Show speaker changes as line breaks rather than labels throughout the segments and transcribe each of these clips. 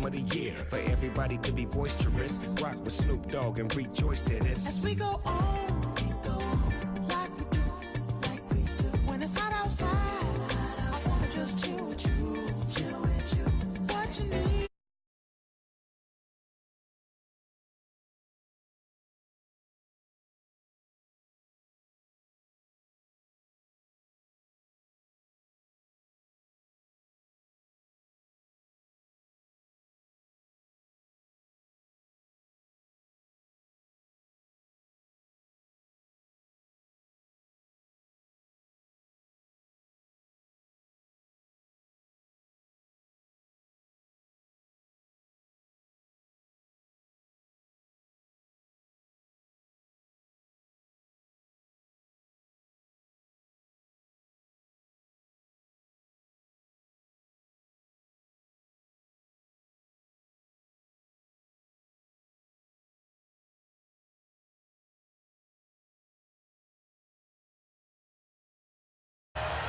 Anthem of the year. For everybody to be boisterous, rock with Snoop Dogg and rejoice to this.
As we go on, like we do. When it's hot outside, I wanna just chill with you. What you need.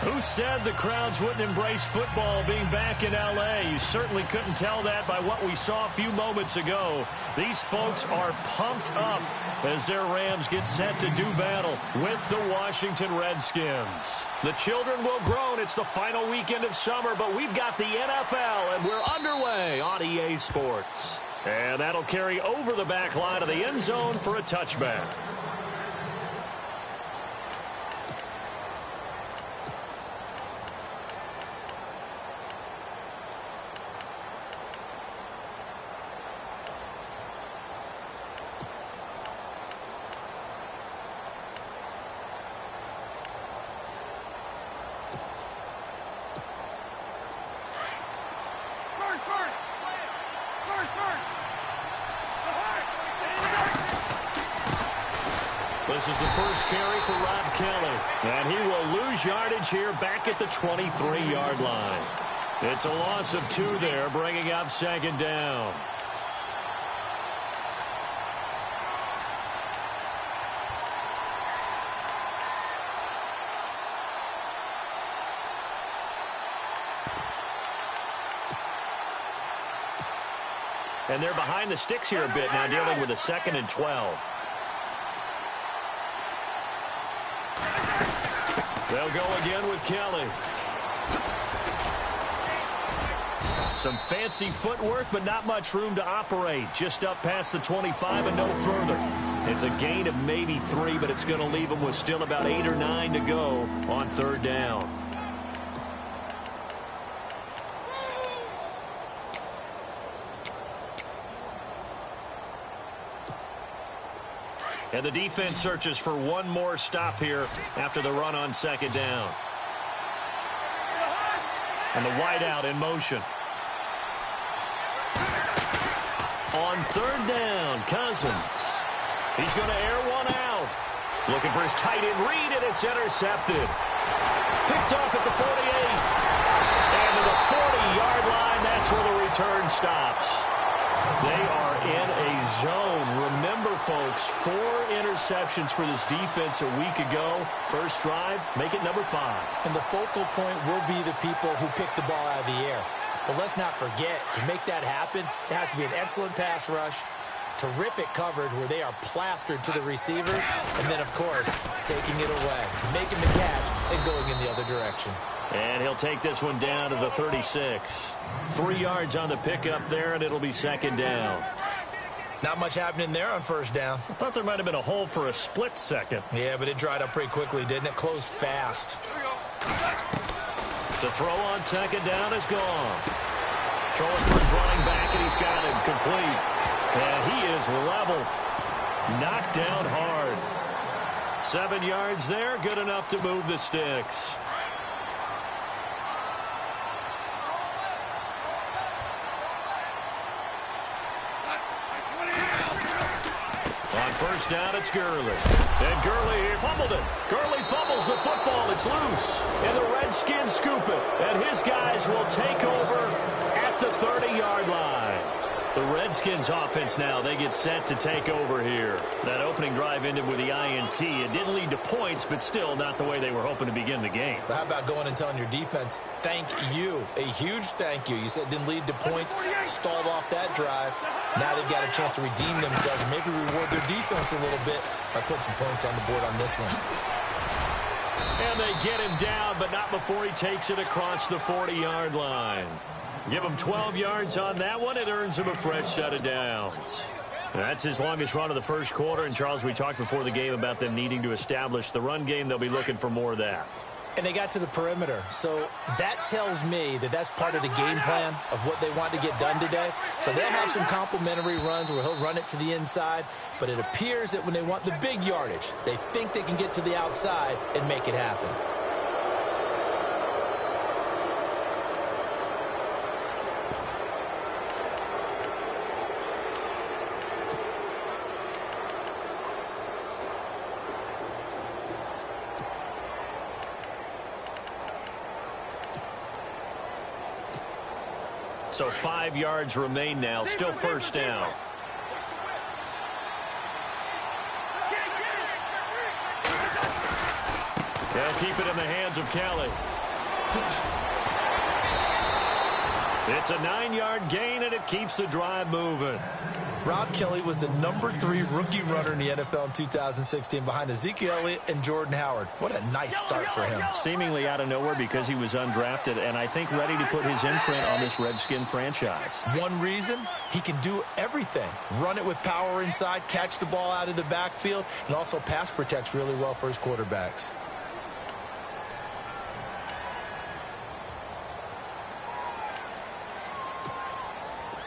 Who said the crowds wouldn't embrace football being back in L.A.? You certainly couldn't tell that by what we saw a few moments ago. These folks are pumped up as their Rams get set to do battle with the Washington Redskins. The children will groan. It's the final weekend of summer, but we've got the NFL, and we're underway on EA Sports. And that'll carry over the back line of the end zone for a touchback. This is the first carry for Rob Kelly, and he will lose yardage here back at the 23-yard line. It's a loss of 2 there, bringing up second down. And they're behind the sticks here a bit now, dealing with a 2nd and 12. They'll go again with Kelly. Some fancy footwork, but not much room to operate. Just up past the 25 and no further. It's a gain of maybe 3, but it's going to leave them with still about 8 or 9 to go on 3rd down. And the defense searches for one more stop here after the run on 2nd down. And the wideout in motion. On 3rd down, Cousins. He's going to air one out. Looking for his tight end read, and it's intercepted. Picked off at the 48. And to the 40-yard line, that's where the return stops. They are in a zone. Remember, folks, 4 interceptions for this defense a week ago. First drive, make it number 5.
And the focal point will be the people who pick the ball out of the air. But let's not forget, to make that happen, it has to be an excellent pass rush, terrific coverage where they are plastered to the receivers, and then, of course, taking it away, making the catch, and going in the other direction.
And he'll take this one down to the 36. 3 yards on the pickup there, and it'll be 2nd down.
Not much happening there on 1st down.
I thought there might have been a hole for a split second.
Yeah, but it dried up pretty quickly, didn't it? Closed fast.
To throw on 2nd down is gone. Throwing for his running back, and he's got him complete. And he is level. Knocked down hard. 7 yards there, good enough to move the sticks. On 1st down, it's Gurley. And Gurley fumbled it. Gurley fumbles the football. It's loose. And the Redskins scoop it. And his guys will take over at the 30-yard line. The Redskins offense now, they get set to take over here. That opening drive ended with the INT. It didn't lead to points, but still not the way they were hoping to begin the game.
But how about going and telling your defense, thank you, a huge thank you. You said it didn't lead to points, stalled off that drive. Now they've got a chance to redeem themselves and maybe reward their defense a little bit by putting some points on the board on this one.
And they get him down, but not before he takes it across the 40-yard line. Give him 12 yards on that one. It earns him a fresh set of downs. That's his longest run of the first quarter. And, Charles, we talked before the game about them needing to establish the run game. They'll be looking for more of that.
And they got to the perimeter. So that tells me that that's part of the game plan of what they want to get done today. So they'll have some complimentary runs where he'll run it to the inside. But it appears that when they want the big yardage, they think they can get to the outside and make it happen.
So 5 yards remain now. Still first down. They'll keep it in the hands of Kelly. It's a 9-yard gain, and it keeps the drive moving.
Rob Kelly was the #3 rookie runner in the NFL in 2016 behind Ezekiel Elliott and Jordan Howard. What a nice start for him.
Seemingly out of nowhere because he was undrafted, and I think ready to put his imprint on this Redskin franchise.
One reason, he can do everything. Run it with power inside, catch the ball out of the backfield, and also pass protects really well for his quarterbacks.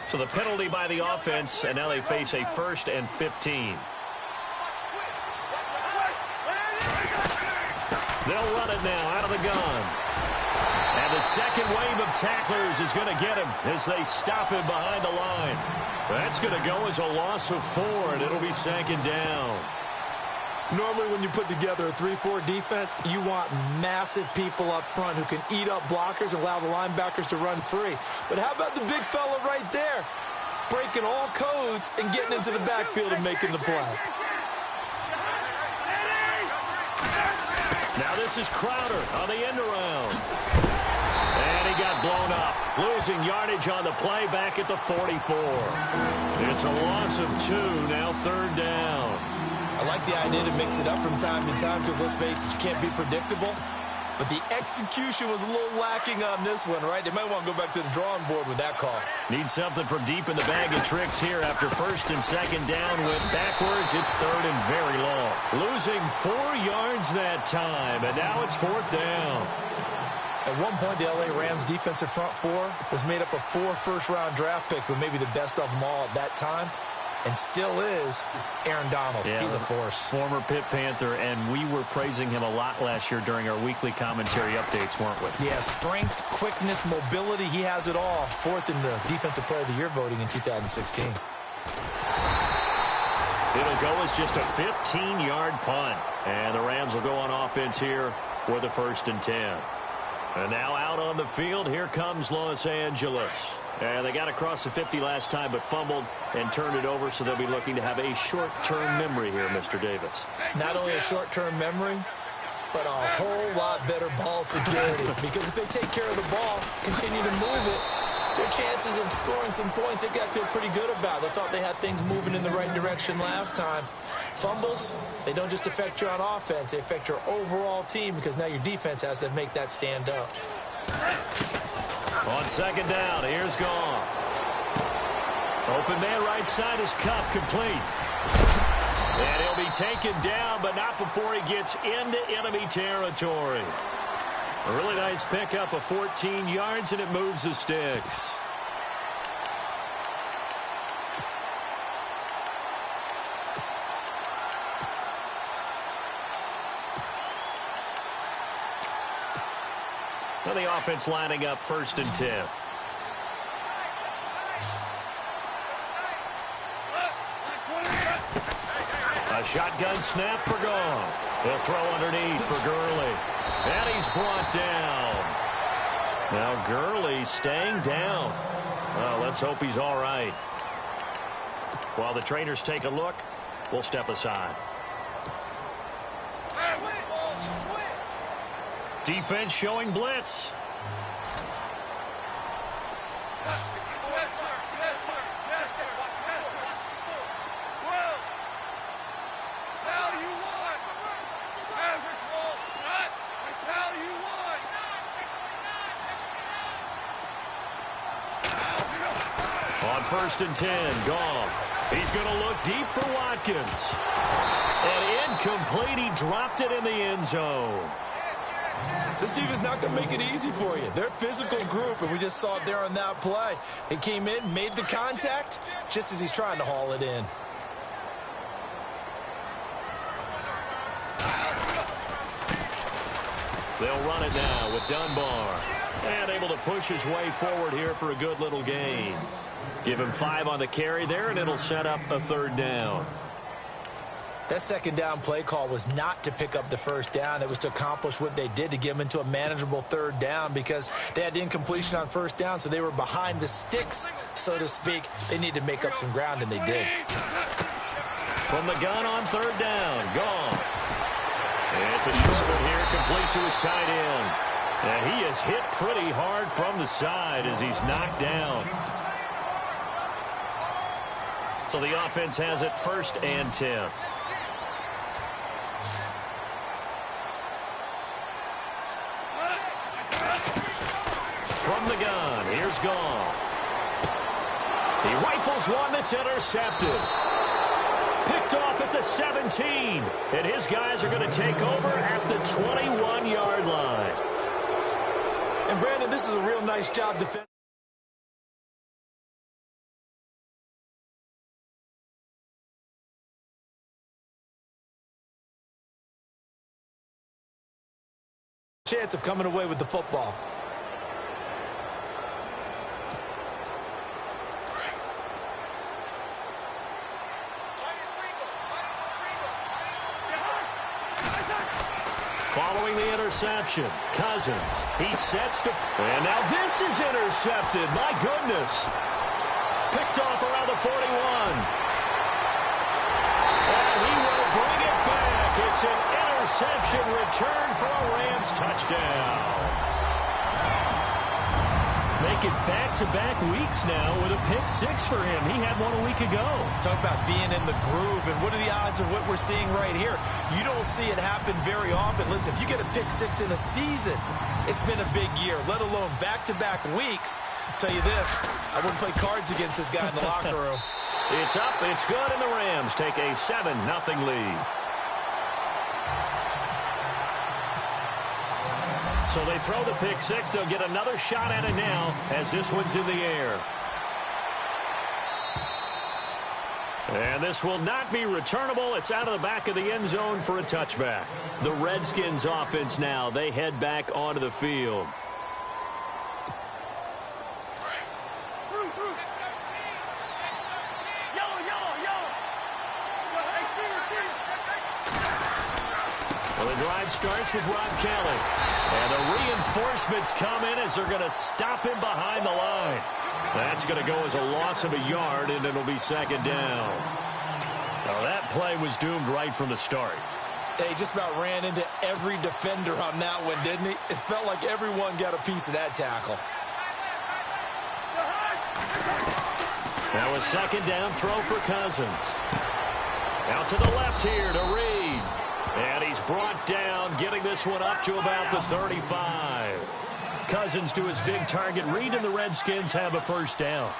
So the penalty by the offense, and now they face a 1st and 15. They'll run it now out of the gun. And the second wave of tacklers is going to get him as they stop him behind the line. That's going to go as a loss of 4, and it'll be 2nd down.
Normally when you put together a 3-4 defense, you want massive people up front who can eat up blockers and allow the linebackers to run free. But how about the big fella right there? Breaking all codes and getting into the backfield and making the play.
Now this is Crowder on the end around. And he got blown up. Losing yardage on the play back at the 44. It's a loss of 2, now 3rd down.
I like the idea to mix it up from time to time because, let's face it, you can't be predictable. But the execution was a little lacking on this one, right? They might want to go back to the drawing board with that call.
Need something from deep in the bag of tricks here after 1st and 2nd down. Went backwards. It's 3rd and very long. Losing 4 yards that time, and now it's 4th down.
At one point, the L.A. Rams defensive front 4 was made up of 4 first-round draft picks, but maybe the best of them all at that time. And still is Aaron Donald. Yeah, he's a force. Former
Pitt Panther, and we were praising him a lot last year during our weekly commentary updates, weren't we?
Yeah, strength, quickness, mobility, he has it all. 4th in the Defensive Player of the Year voting in 2016.
It'll go as just a 15-yard punt. And the Rams will go on offense here with a 1st and 10. And now out on the field, here comes Los Angeles. And they got across the 50 last time, but fumbled and turned it over, so they'll be looking to have a short-term memory here, Mr. Davis.
Not only a short-term memory, but a whole lot better ball security. Because if they take care of the ball, continue to move it, their chances of scoring some points, they've got to feel pretty good about. They thought they had things moving in the right direction last time. Fumbles, they don't just affect you on offense, they affect your overall team because now your defense has to make that stand up.
On 2nd down, here's Goff. Open man right side is Cuff, complete. And he'll be taken down, but not before he gets into enemy territory. A really nice pickup of 14 yards, and it moves the sticks. Now the offense lining up 1st and 10. A shotgun snap for Goff. They'll throw underneath for Gurley. And he's brought down. Now Gurley staying down. Well, let's hope he's all right. While the trainers take a look, we'll step aside. Defense showing blitz. On 1st and 10, Goff. He's going to look deep for Watkins. And incomplete. He dropped it in the end zone.
This defense is not going to make it easy for you. They're a physical group, and we just saw it there on that play. He came in, made the contact, just as he's trying to haul it in.
They'll run it now with Dunbar. And able to push his way forward here for a good little gain. Give him 5 on the carry there, and it'll set up a 3rd down.
That 2nd down play call was not to pick up the 1st down. It was to accomplish what they did, to get them into a manageable 3rd down, because they had incompletion on 1st down, so they were behind the sticks, so to speak. They needed to make up some ground, and they did.
From the gun on 3rd down, Goff. It's a short one here, complete to his tight end. And he is hit pretty hard from the side as he's knocked down. So the offense has it 1st and 10. From the gun, here's Goff. He rifles one that's intercepted. Picked off at the 17. And his guys are going to take over at the 21-yard line.
And, Brandon, this is a real nice job defending. Chance of coming away with the football.
Following the interception, Cousins. He sets to... And now this is intercepted. My goodness. Picked off around the 41. And he will bring it back. It's an interception return for a Rams touchdown. Making back-to-back weeks now with a pick 6 for him. He had one a week ago.
Talk about being in the groove, and what are the odds of what we're seeing right here? You don't see it happen very often. Listen, if you get a pick 6 in a season, it's been a big year, let alone back-to-back weeks. I'll tell you this, I wouldn't play cards against this guy in the locker room.
It's up, it's good, and the Rams take a 7-0 lead. So they throw the pick 6. They'll get another shot at it now as this one's in the air. And this will not be returnable. It's out of the back of the end zone for a touchback. The Redskins offense now. They head back onto the field. Well, the drive starts with Rob Kelly. And the reinforcements come in as they're going to stop him behind the line. That's going to go as a loss of a yard, and it'll be 2nd down. Now, that play was doomed right from the start.
He just about ran into every defender on that one, didn't he? It felt like everyone got a piece of that tackle.
Now a 2nd down throw for Cousins. Out to the left here to Reed. And he's brought down, getting this one up to about the 35. Cousins to his big target. Reed and the Redskins have a 1st down.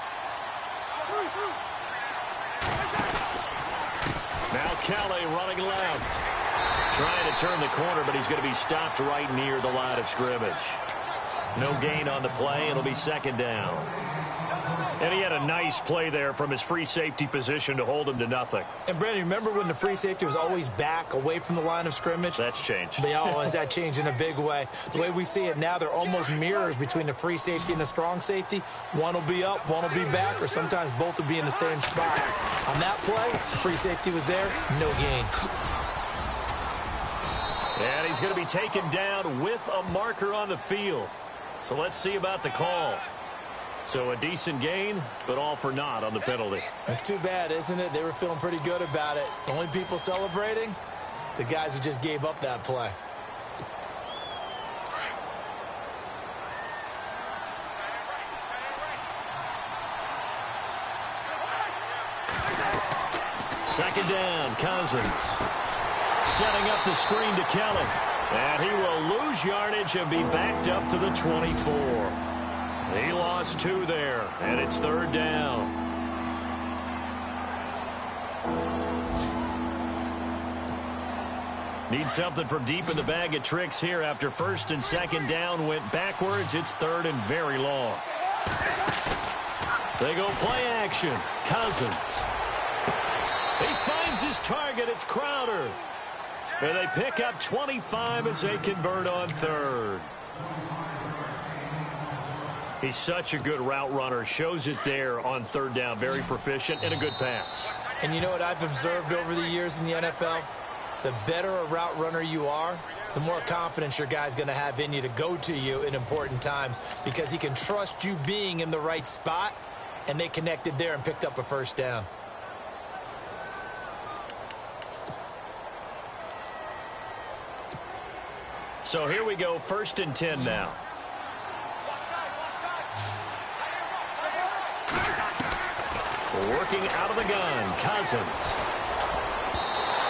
Now Kelly running left. Trying to turn the corner, but he's going to be stopped right near the line of scrimmage. No gain on the play. It'll be 2nd down. And he had a nice play there from his free safety position to hold him to nothing.
And, Brandon, remember when the free safety was always back away from the line of scrimmage?
That's changed.
Has that changed in a big way? The way we see it now, they're almost mirrors between the free safety and the strong safety. One will be up, one will be back, or sometimes both will be in the same spot. On that play, free safety was there, no gain.
And he's going to be taken down with a marker on the field. So let's see about the call. So a decent gain, but all for naught on the penalty.
That's too bad, isn't it? They were feeling pretty good about it. The only people celebrating, the guys who just gave up that play.
Second down, Cousins. Setting up the screen to Kelly. And he will lose yardage and be backed up to the 24. He lost 2 there, and it's third down. Need something from deep in the bag of tricks here after first and second down went backwards. It's third and very long. They go play action. Cousins. He finds his target. It's Crowder. And they pick up 25 as they convert on third. He's such a good route runner. Shows it there on third down. Very proficient and a good pass.
And you know what I've observed over the years in the NFL? The better a route runner you are, the more confidence your guy's going to have in you to go to you in important times because he can trust you being in the right spot, and they connected there and picked up a first down.
So here we go, first and 10 now. Working out of the gun, Cousins.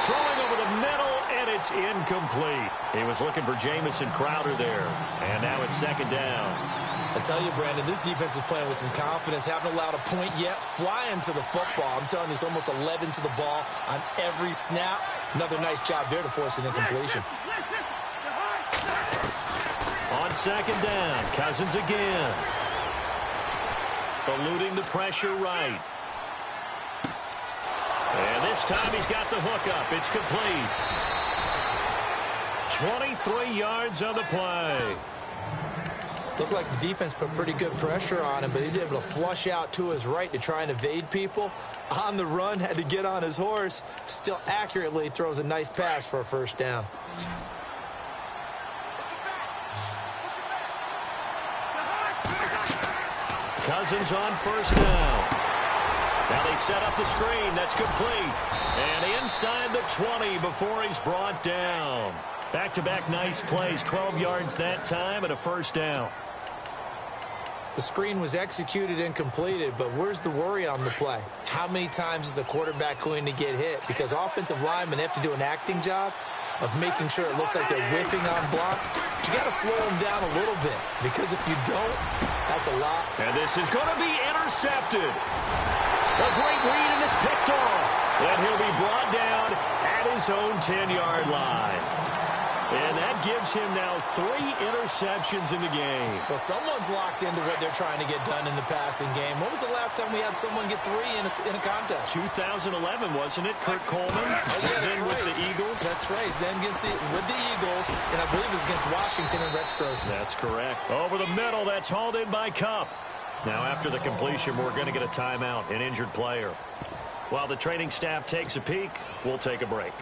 Throwing over the middle, and it's incomplete. He was looking for Jamison Crowder there. And now it's second down.
I tell you, Brandon, this defense is playing with some confidence. Haven't allowed a point yet. Flying to the football. I'm telling you, it's almost 11 to the ball on every snap. Another nice job there to force an incompletion.
On second down, Cousins again. Eluding the pressure right. And this time he's got the hook up. It's complete. 23 yards on the play.
Looked like the defense put pretty good pressure on him, but he's able to flush out to his right to try and evade people. On the run, had to get on his horse. Still accurately throws a nice pass for a first down.
Cousins on first down. Now they set up the screen. That's complete. And inside the 20 before he's brought down. Back-to-back nice plays. 12 yards that time and a first down.
The screen was executed and completed, but where's the worry on the play? How many times is a quarterback going to get hit? Because offensive linemen have to do an acting job of making sure it looks like they're whiffing on blocks. But you got to slow them down a little bit, because if you don't, that's a lot.
And this is going to be intercepted. A great read, and it's picked off. And he'll be brought down at his own 10-yard line. And that gives him now 3 interceptions in the game.
Well, someone's locked into what they're trying to get done in the passing game. When was the last time we had someone get 3 in a contest?
2011, wasn't it? Kurt Coleman.
Oh, yeah, that's
then
right.
with the Eagles.
That's right. Then with the Eagles, and I believe it was against Washington and Rex Grossman.
That's correct. Over the middle, that's hauled in by Cup. Now, after the completion, we're going to get a timeout, an injured player. While the training staff takes a peek, we'll take a break.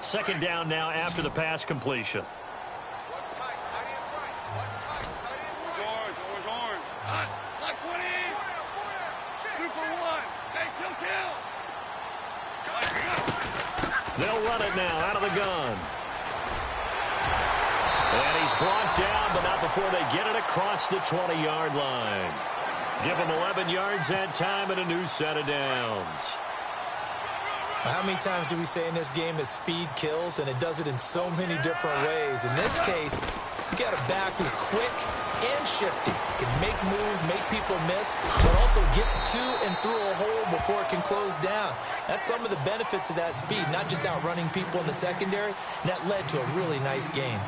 Second down now after the pass completion.
What's tight? Tight is right. What's tight? Tight is right. Orange. Black 20. 2 for 1. Hey, kill.
They'll run it now out of the gun. And he's brought down, but not before they get it across the 20-yard line. Give him 11 yards that time and a new set of downs.
How many times do we say in this game that speed kills, and it does it in so many different ways? In this case, you got a back who's quick and shifty, can make moves, make people miss, but also gets to and through a hole before it can close down. That's some of the benefits of that speed, not just outrunning people in the secondary, and that led to a really nice game.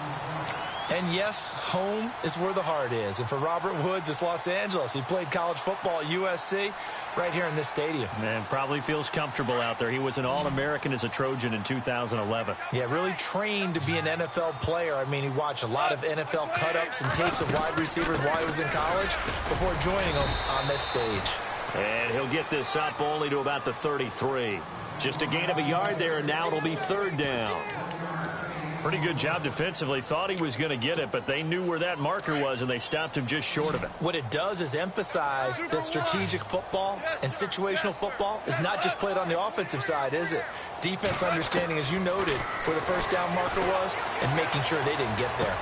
And yes, home is where the heart is. And for Robert Woods, it's Los Angeles. He played college football at USC right here in this stadium.
And probably feels comfortable out there. He was an All-American as a Trojan in 2011.
Yeah, really trained to be an NFL player. I mean, he watched a lot of NFL cut-ups and tapes of wide receivers while he was in college before joining them on this stage.
And he'll get this up only to about the 33. Just a gain of a yard there, and now it'll be third down. Pretty good job defensively. Thought he was going to get it, but they knew where that marker was, and they stopped him just short of it.
What it does is emphasize that strategic football and situational football is not just played on the offensive side, is it? Defense understanding, as you noted, where the first down marker was and making sure they didn't get there.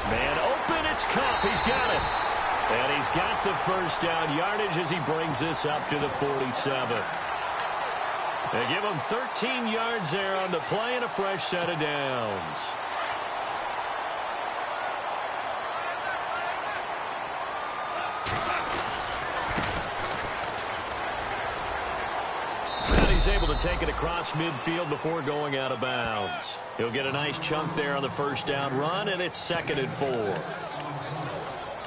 Man open, it's Cup. He's got it. And he's got the first down yardage as he brings this up to the 47. They give him 13 yards there on the play and a fresh set of downs. And he's able to take it across midfield before going out of bounds. He'll get a nice chunk there on the first down run, and it's 2nd and 4.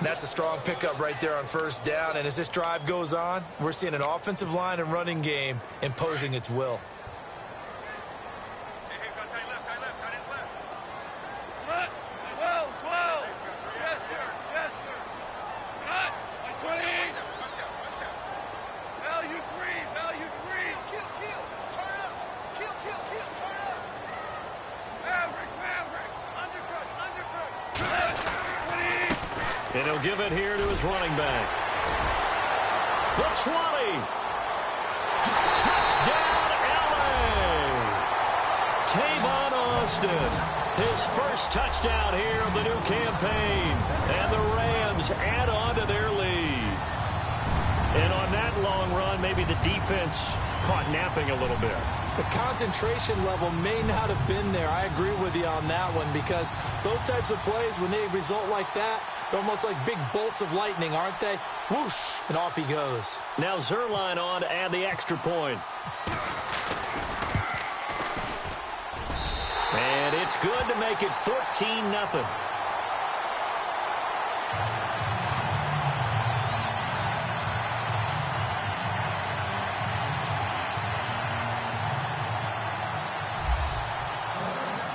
That's a strong pickup right there on first down. And as this drive goes on, we're seeing an offensive line and running game imposing its will.
Hey, got tight left, tight left. Cut. 12. Yes, sir. Cut. 20. Watch out. Value three. Kill. Turn up. Kill. Turn up. Maverick. Undercut. 20.
And he'll give it here to his running back. The 20. Touchdown, LA. Tavon Austin. His first touchdown here of the new campaign. And the Rams add on to their lead. And on that long run, maybe the defense caught napping a little bit.
The concentration level may not have been there. I agree with you on that one, because those types of plays, when they result like that, they're almost like big bolts of lightning, aren't they? Whoosh, and off he goes.
Now Zerline on to add the extra point. And it's good to make it 14-0.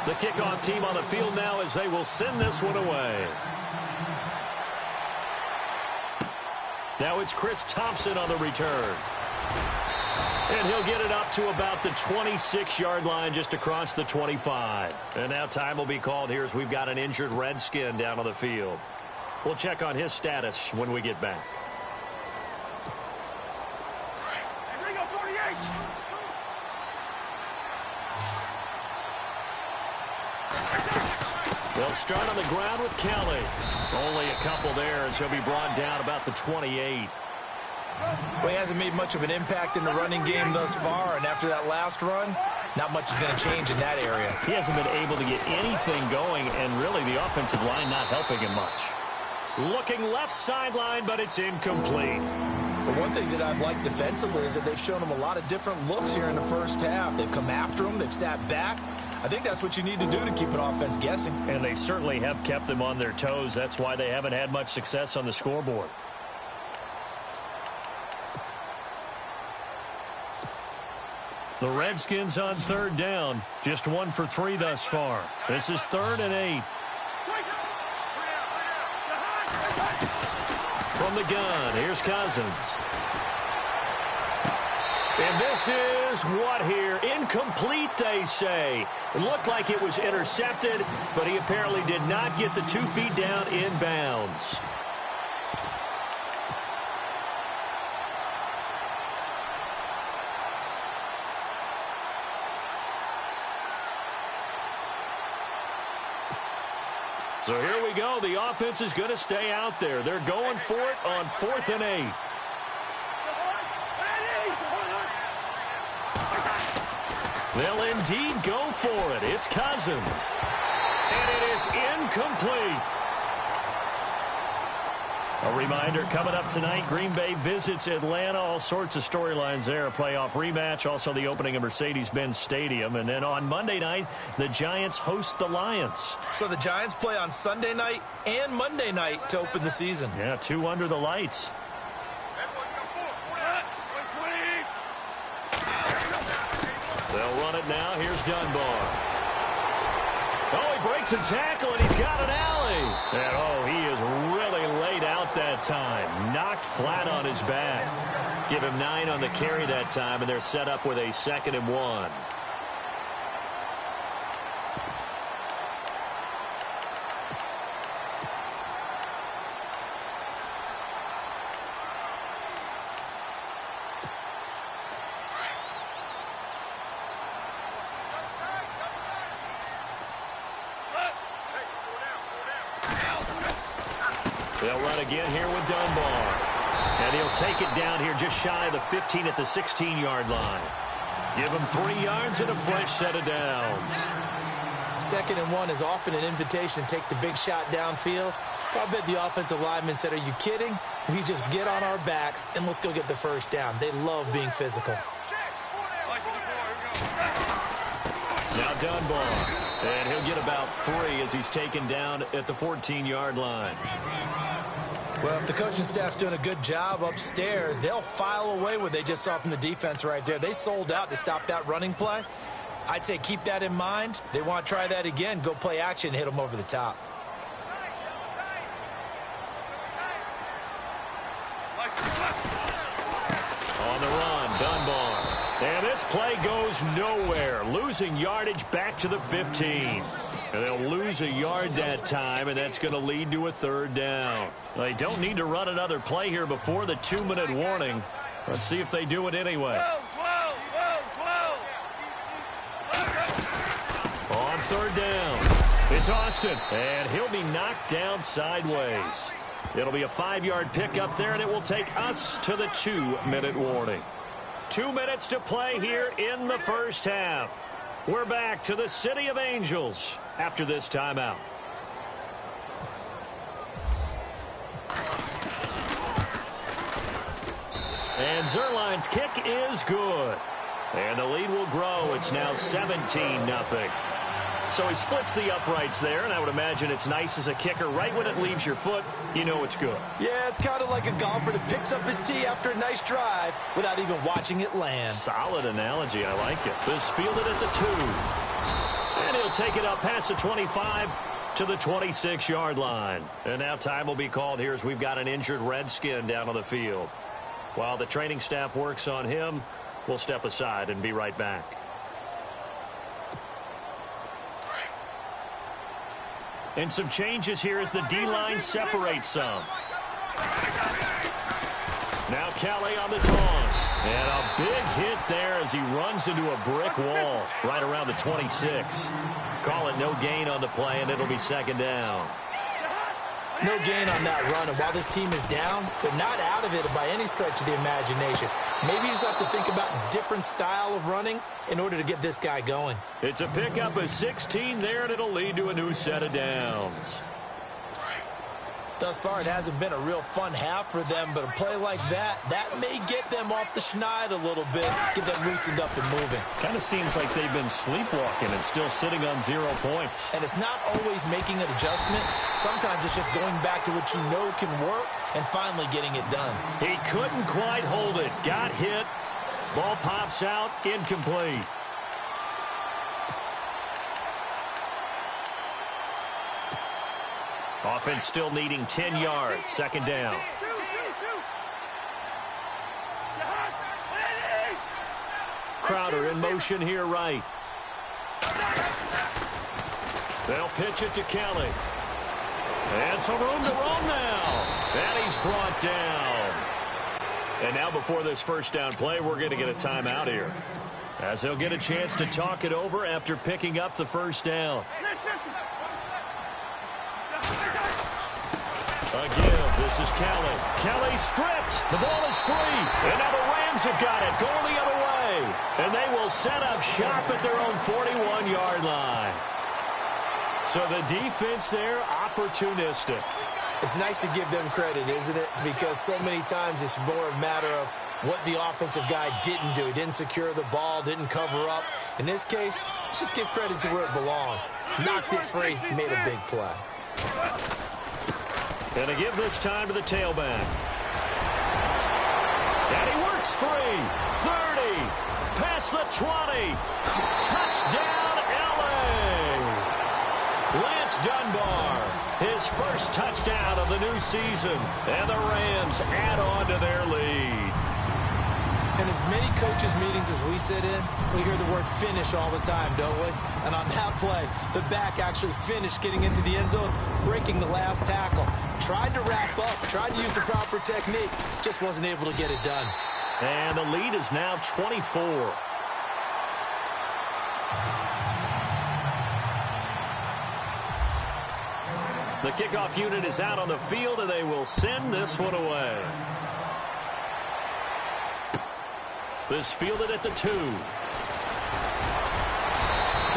The kickoff team on the field now as they will send this one away. Now it's Chris Thompson on the return. And he'll get it up to about the 26-yard line, just across the 25. And now time will be called here as we've got an injured Redskin down on the field. We'll check on his status when we get back. They'll start on the ground with Kelly. Only a couple there, as he'll be brought down about the 28.
Well, he hasn't made much of an impact in the running game thus far, and after that last run, not much is going to change in that area.
He hasn't been able to get anything going, and really the offensive line not helping him much. Looking left sideline, but it's incomplete.
But one thing that I've liked defensively is that they've shown him a lot of different looks here in the first half. They've come after him. They've sat back. I think that's what you need to do to keep an offense guessing.
And they certainly have kept them on their toes. That's why they haven't had much success on the scoreboard. The Redskins on third down. Just 1 for 3 thus far. This is 3rd and 8. From the gun, here's Cousins. And this is what here? Incomplete, they say. It looked like it was intercepted, but he apparently did not get the 2 feet down in bounds. So here we go. The offense is going to stay out there. They're going for it on 4th and 8. They'll indeed go for it. It's Cousins. And it is incomplete. A reminder, coming up tonight, Green Bay visits Atlanta. All sorts of storylines there. A playoff rematch, also the opening of Mercedes-Benz Stadium. And then on Monday night, the Giants host the Lions.
So the Giants play on Sunday night and Monday night to open the season.
Yeah, 2 under the lights. They'll run it now. Here's Dunbar. Oh, he breaks a tackle, and he's got an alley. And, oh, he is really laid out that time. Knocked flat on his back. Give him 9 on the carry that time, and they're set up with a 2nd and 1. They'll run again here with Dunbar. And he'll take it down here just shy of the 15 at the 16-yard line. Give him 3 yards and a fresh set of downs.
2nd and 1 is often an invitation to take the big shot downfield. I bet the offensive lineman said, are you kidding? We just get on our backs and let's go get the first down. They love being physical.
Now Dunbar. And he'll get about 3 as he's taken down at the 14-yard line.
Well, if the coaching staff's doing a good job upstairs, they'll file away what they just saw from the defense right there. They sold out to stop that running play. I'd say keep that in mind. They want to try that again. Go play action, hit them over the top.
On the run, Dunbar. And this play goes nowhere. Losing yardage back to the 15. And they'll lose a yard that time, and that's going to lead to a 3rd down. They don't need to run another play here before the 2-minute warning. Let's see if they do it anyway. 12. On 3rd down, it's Austin, and he'll be knocked down sideways. It'll be a 5-yard pickup there, and it will take us to the 2-minute warning. 2 minutes to play here in the first half. We're back to the City of Angels after this timeout. And Zerline's kick is good. And the lead will grow. It's now 17-0. So he splits the uprights there, and I would imagine it's nice as a kicker. Right when it leaves your foot, you know it's good.
Yeah, it's kind of like a golfer that picks up his tee after a nice drive without even watching it land.
Solid analogy. I like it. This fielded at the 2. And he'll take it up past the 25 to the 26-yard line. And now time will be called here as we've got an injured Redskin down on the field. While the training staff works on him, we'll step aside and be right back. And some changes here as the D-line separates some. Now Kelly on the toss. And a big hit there as he runs into a brick wall right around the 26. Call it no gain on the play, and it'll be 2nd down.
No gain on that run, and while this team is down, they're not out of it by any stretch of the imagination. Maybe you just have to think about a different style of running in order to get this guy going.
It's a pickup of 16 there, and it'll lead to a new set of downs.
Thus far, it hasn't been a real fun half for them, but a play like that may get them off the schneid a little bit, get them loosened up and moving.
Kind of seems like they've been sleepwalking and still sitting on 0 points.
And it's not always making an adjustment. Sometimes it's just going back to what you know can work and finally getting it done.
He couldn't quite hold it. Got hit. Ball pops out. Incomplete. Offense still needing 10 yards. 2nd down. Crowder in motion here right. They'll pitch it to Kelly. And some room to roam now. And he's brought down. And now before this first down play, we're going to get a timeout here, as he'll get a chance to talk it over after picking up the first down. A give. This is Kelly. Kelly stripped. The ball is free. And now the Rams have got it. Going the other way. And they will set up shop at their own 41-yard line. So the defense there, opportunistic.
It's nice to give them credit, isn't it? Because so many times it's more a matter of what the offensive guy didn't do. He didn't secure the ball, didn't cover up. In this case, let's just give credit to where it belongs. Knocked it free, made a big play.
And to give this time to the tailback. And he works free. 30. Past the 20. Touchdown, L.A. Lance Dunbar, his first touchdown of the new season. And the Rams add on to their lead.
In as many coaches' meetings as we sit in, we hear the word finish all the time, don't we? And on that play, the back actually finished getting into the end zone, breaking the last tackle. Tried to wrap up, tried to use the proper technique, just wasn't able to get it done.
And the lead is now 24. The kickoff unit is out on the field, and they will send this one away. This fielded at the 2.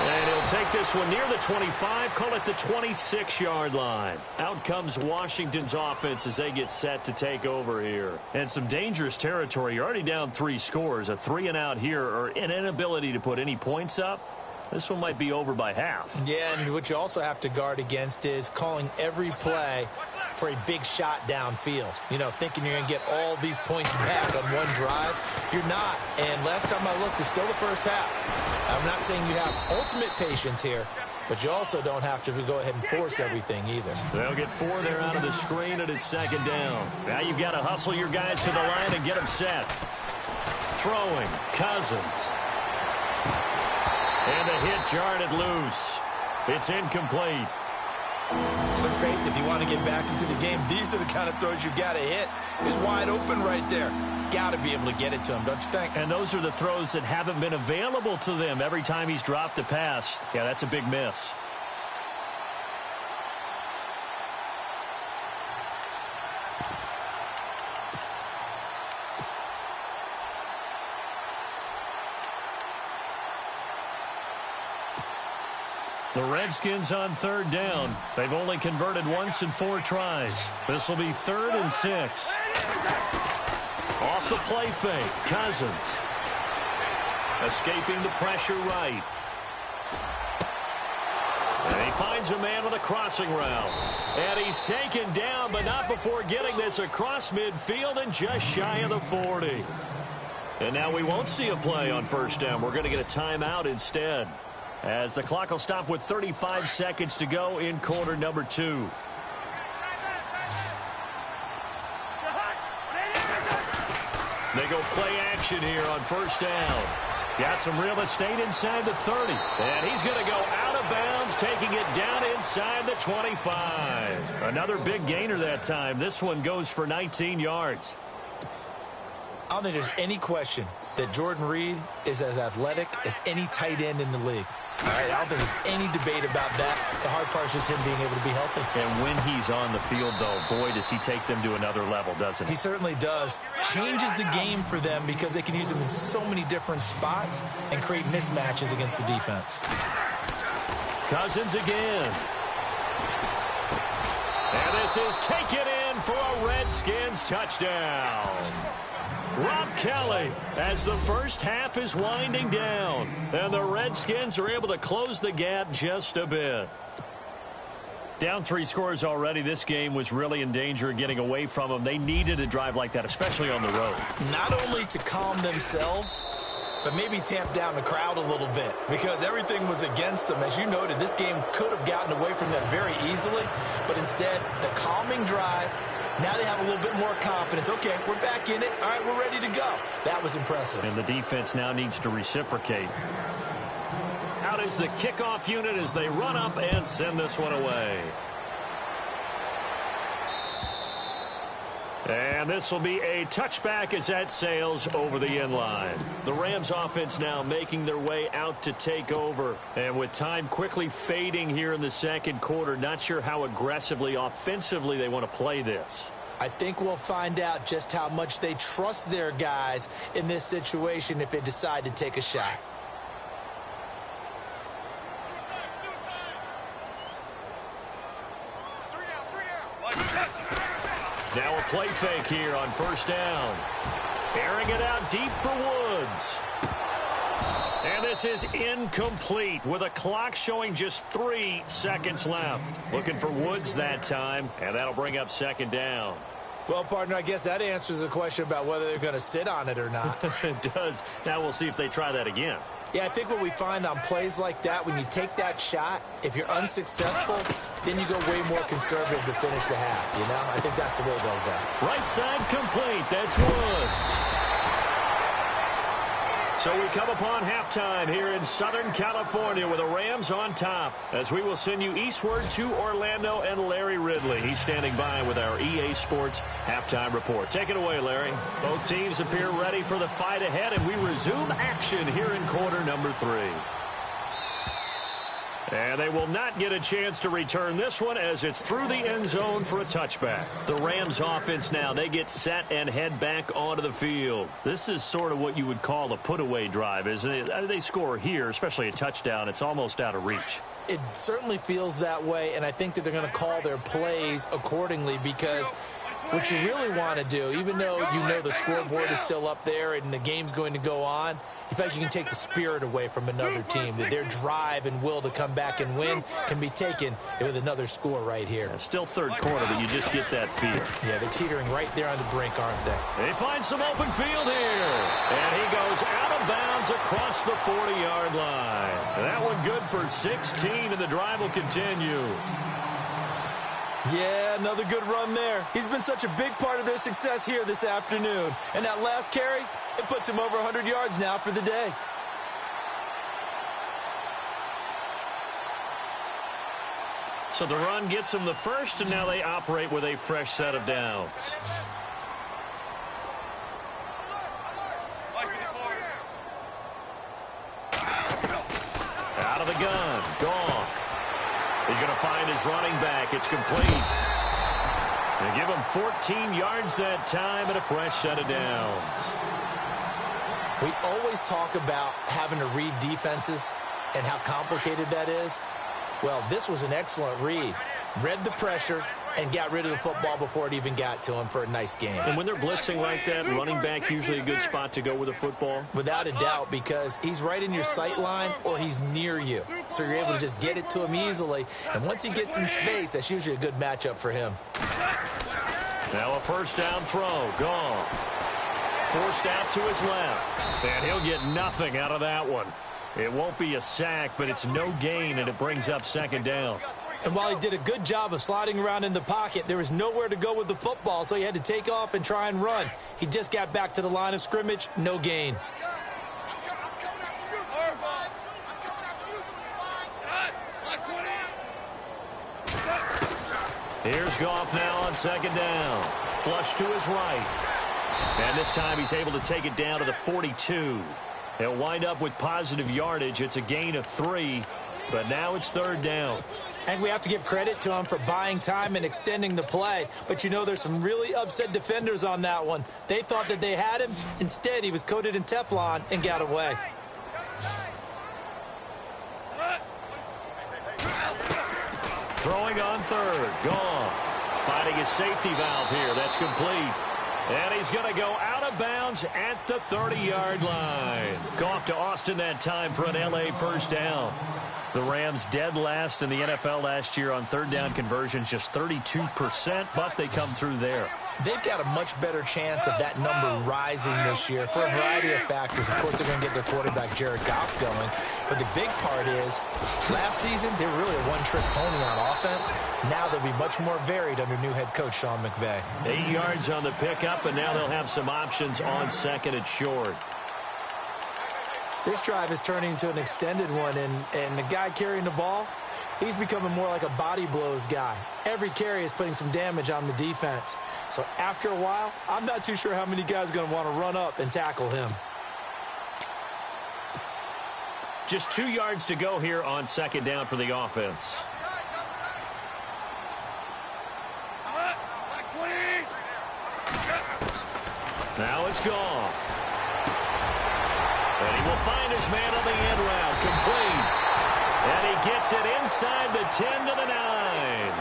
And he'll take this one near the 25, call it the 26-yard line. Out comes Washington's offense as they get set to take over here. And some dangerous territory. You're already down 3 scores. A 3-and-out here, or an inability to put any points up. This one might be over by half.
Yeah, and what you also have to guard against is calling every play for a big shot downfield. You know, thinking you're going to get all these points back on one drive. You're not. And last time I looked, it's still the first half. I'm not saying you have ultimate patience here, but you also don't have to go ahead and force everything either.
They'll get 4 there out of the screen, and it's 2nd down. Now you've got to hustle your guys to the line and get them set. Throwing, Cousins. And the hit jarred it loose. It's incomplete.
Let's face it, if you want to get back into the game, these are the kind of throws you got to hit. He's wide open right there. Got to be able to get it to him, don't you think?
And those are the throws that haven't been available to them every time he's dropped a pass. Yeah, that's a big miss. The Redskins on 3rd down. They've only converted once in 4 tries. This will be 3rd and 6. Off the play fake, Cousins. Escaping the pressure right. And he finds a man with a crossing route. And he's taken down, but not before getting this across midfield and just shy of the 40. And now we won't see a play on 1st down. We're going to get a timeout instead, as the clock will stop with 35 seconds to go in quarter number 2. They go play action here on 1st down. Got some real estate inside the 30. And he's going to go out of bounds, taking it down inside the 25. Another big gainer that time. This one goes for 19 yards.
I don't think there's any question that Jordan Reed is as athletic as any tight end in the league. All right, I don't think there's any debate about that. The hard part is just him being able to be healthy.
And when he's on the field, though, boy, does he take them to another level, doesn't he?
He certainly does. Changes the game for them because they can use him in so many different spots and create mismatches against the defense.
Cousins again. And this is taken in for a Redskins touchdown. Rob Kelly, as the first half is winding down, and the Redskins are able to close the gap just a bit. Down 3 scores already. This game was really in danger of getting away from them. They needed a drive like that, especially on the road.
Not only to calm themselves, but maybe tamp down the crowd a little bit, because everything was against them. As you noted, this game could have gotten away from them very easily, but instead, the calming drive. Now they have a little bit more confidence. Okay, we're back in it. All right, we're ready to go. That was impressive.
And the defense now needs to reciprocate. Out is the kickoff unit as they run up and send this one away. And this will be a touchback as that sails over the end line. The Rams offense now making their way out to take over. And with time quickly fading here in the 2nd quarter, not sure how aggressively, offensively they want to play this.
I think we'll find out just how much they trust their guys in this situation if they decide to take a shot.
Now a play fake here on 1st down. Airing it out deep for Woods. And this is incomplete with a clock showing just 3 seconds left. Looking for Woods that time, and that'll bring up 2nd down.
Well, partner, I guess that answers the question about whether they're going to sit on it or not.
It does. Now we'll see if they try that again.
Yeah, I think what we find on plays like that, when you take that shot, if you're unsuccessful, then you go way more conservative to finish the half, you know? I think that's the way they'll go.
Right side complete. That's Woods. So we come upon halftime here in Southern California with the Rams on top, as we will send you eastward to Orlando and Larry Ridley. He's standing by with our EA Sports halftime report. Take it away, Larry. Both teams appear ready for the fight ahead, and we resume action here in quarter number 3. And they will not get a chance to return this one as it's through the end zone for a touchback. The Rams offense now, they get set and head back onto the field. This is sort of what you would call a put-away drive, isn't it? They score here, especially a touchdown. It's almost out of reach.
It certainly feels that way, and I think that they're going to call their plays accordingly because what you really want to do, even though you know the scoreboard is still up there and the game's going to go on, you feel like you can take the spirit away from another team, that their drive and will to come back and win can be taken with another score right here.
Yeah, still third quarter, but you just get that feel.
Yeah, they're teetering right there on the brink, aren't they?
They find some open field here. And he goes out of bounds across the 40-yard line. That one good for 16, and the drive will continue.
Yeah, another good run there. He's been such a big part of their success here this afternoon. And that last carry, it puts him over 100 yards now for the day.
So the run gets them the first, and now they operate with a fresh set of downs. Out of the gun, Goff. He's going to find his running back. It's complete. They give him 14 yards that time and a fresh set of downs.
We always talk about having to read defenses and how complicated that is. Well, this was an excellent read. Read the pressure and got rid of the football before it even got to him for a nice game.
And when they're blitzing like that, running back usually a good spot to go with the football?
Without a doubt, because he's right in your sight line or he's near you. So you're able to just get it to him easily. And once he gets in space, that's usually a good matchup for him.
Now a first down throw. Gone. Forced out to his left. And he'll get nothing out of that one. It won't be a sack, but it's no gain, and it brings up second down.
And while he did a good job of sliding around in the pocket, there was nowhere to go with the football, so he had to take off and try and run. He just got back to the line of scrimmage, no gain.
Here's Goff now on second down. Flush to his right. And this time he's able to take it down to the 42. He'll wind up with positive yardage. It's a gain of 3, but now it's third down.
And we have to give credit to him for buying time and extending the play. But you know there's some really upset defenders on that one. They thought that they had him. Instead, he was coated in Teflon and got away.
Throwing on third. Goff finding his safety valve here. That's complete. And he's going to go out of bounds at the 30-yard line. Goff to Austin that time for an L.A. first down. The Rams dead last in the NFL last year on third down conversions, just 32%, but they come through there.
They've got a much better chance of that number rising this year for a variety of factors. Of course, they're going to get their quarterback, Jared Goff, going. But the big part is, last season, they were really a one-trick pony on offense. Now they'll be much more varied under new head coach Sean McVay.
8 yards on the pickup, and now they'll have some options on second and short.
This drive is turning into an extended one, and the guy carrying the ball, he's becoming more like a body blows guy. Every carry is putting some damage on the defense. So after a while, I'm not too sure how many guys are going to want to run up and tackle him.
Just 2 yards to go here on second down for the offense. Now it's gone. And he will find his man on the end route, complete. And he gets it inside the 10 to the 9.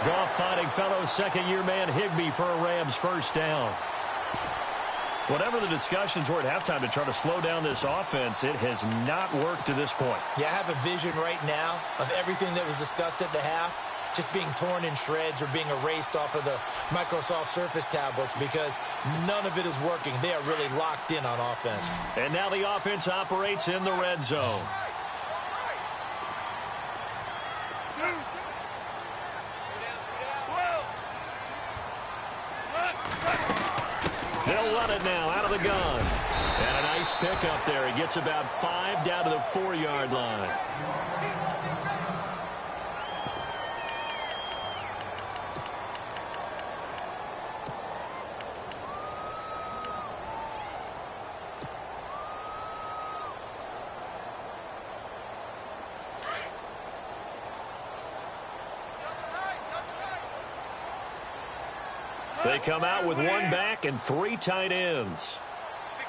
Goff finding fellow second-year man Higbee for a Rams first down. Whatever the discussions were at halftime to try to slow down this offense, it has not worked to this point.
Yeah, I have a vision right now of everything that was discussed at the half just being torn in shreds or being erased off of the Microsoft Surface tablets because none of it is working. They are really locked in on offense.
And now the offense operates in the red zone. They'll run it now out of the gun. And a nice pickup there. He gets about 5 down to the 4-yard line. They come out with one back and 3 tight ends.
16.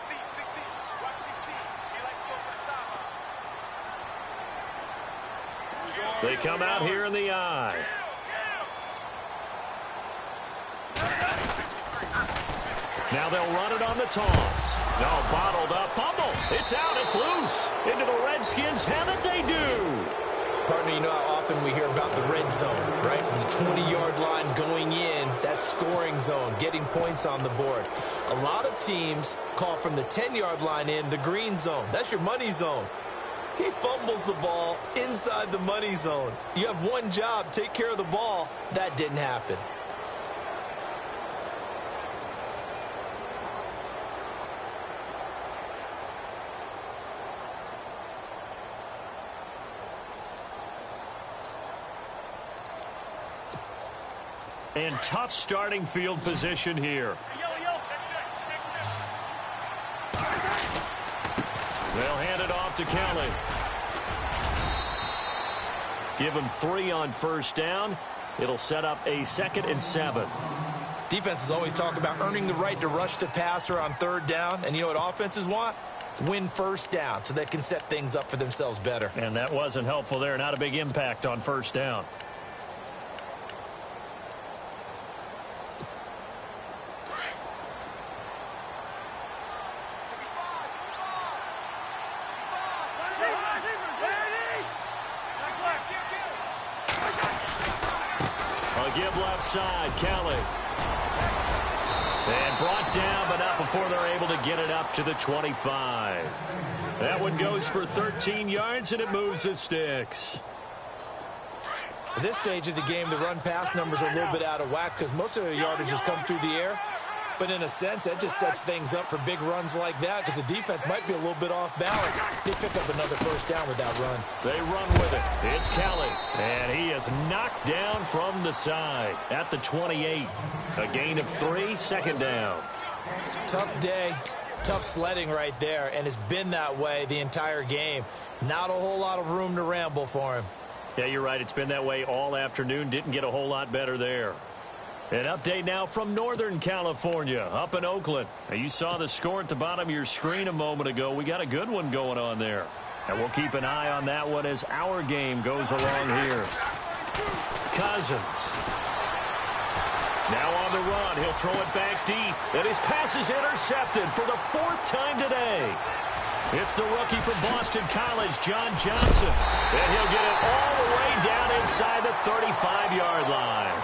Watch 16. He likes to go for the sideline.
They come out here in the eye. Now they'll run it on the toss. No, bottled up. Fumble. It's out. It's loose. Into the Redskins have it. They do.
Partner, you know how often we hear about the red zone, right? From the 20-yard line going in, that scoring zone, getting points on the board. A lot of teams call from the 10-yard line in the green zone. That's your money zone. He fumbles the ball inside the money zone. You have one job, take care of the ball. That didn't happen.
And tough starting field position here. They'll hand it off to Kelly. Give him 3 on first down. It'll set up a 2nd and 7.
Defenses always talk about earning the right to rush the passer on 3rd down. And you know what offenses want? Win first down so they can set things up for themselves better.
And that wasn't helpful there. Not a big impact on first down. Give left side, Kelly. And brought down, but not before they're able to get it up to the 25. That one goes for 13 yards, and it moves the sticks.
At this stage of the game, the run-pass numbers are a little bit out of whack because most of the yardage has come through the air. But in a sense, that just sets things up for big runs like that because the defense might be a little bit off balance. They pick up another first down with that run.
They run with it. It's Kelly. And he is knocked down from the side at the 28. A gain of 3, 2nd down.
Tough day, tough sledding right there, and it's been that way the entire game. Not a whole lot of room to ramble for him.
Yeah, you're right. It's been that way all afternoon. Didn't get a whole lot better there. An update now from Northern California, up in Oakland. Now, you saw the score at the bottom of your screen a moment ago. We got a good one going on there. And we'll keep an eye on that one as our game goes along here. Cousins. Now on the run. He'll throw it back deep. And his pass is intercepted for the 4th time today. It's the rookie from Boston College, John Johnson. And he'll get it all the way down inside the 35-yard line.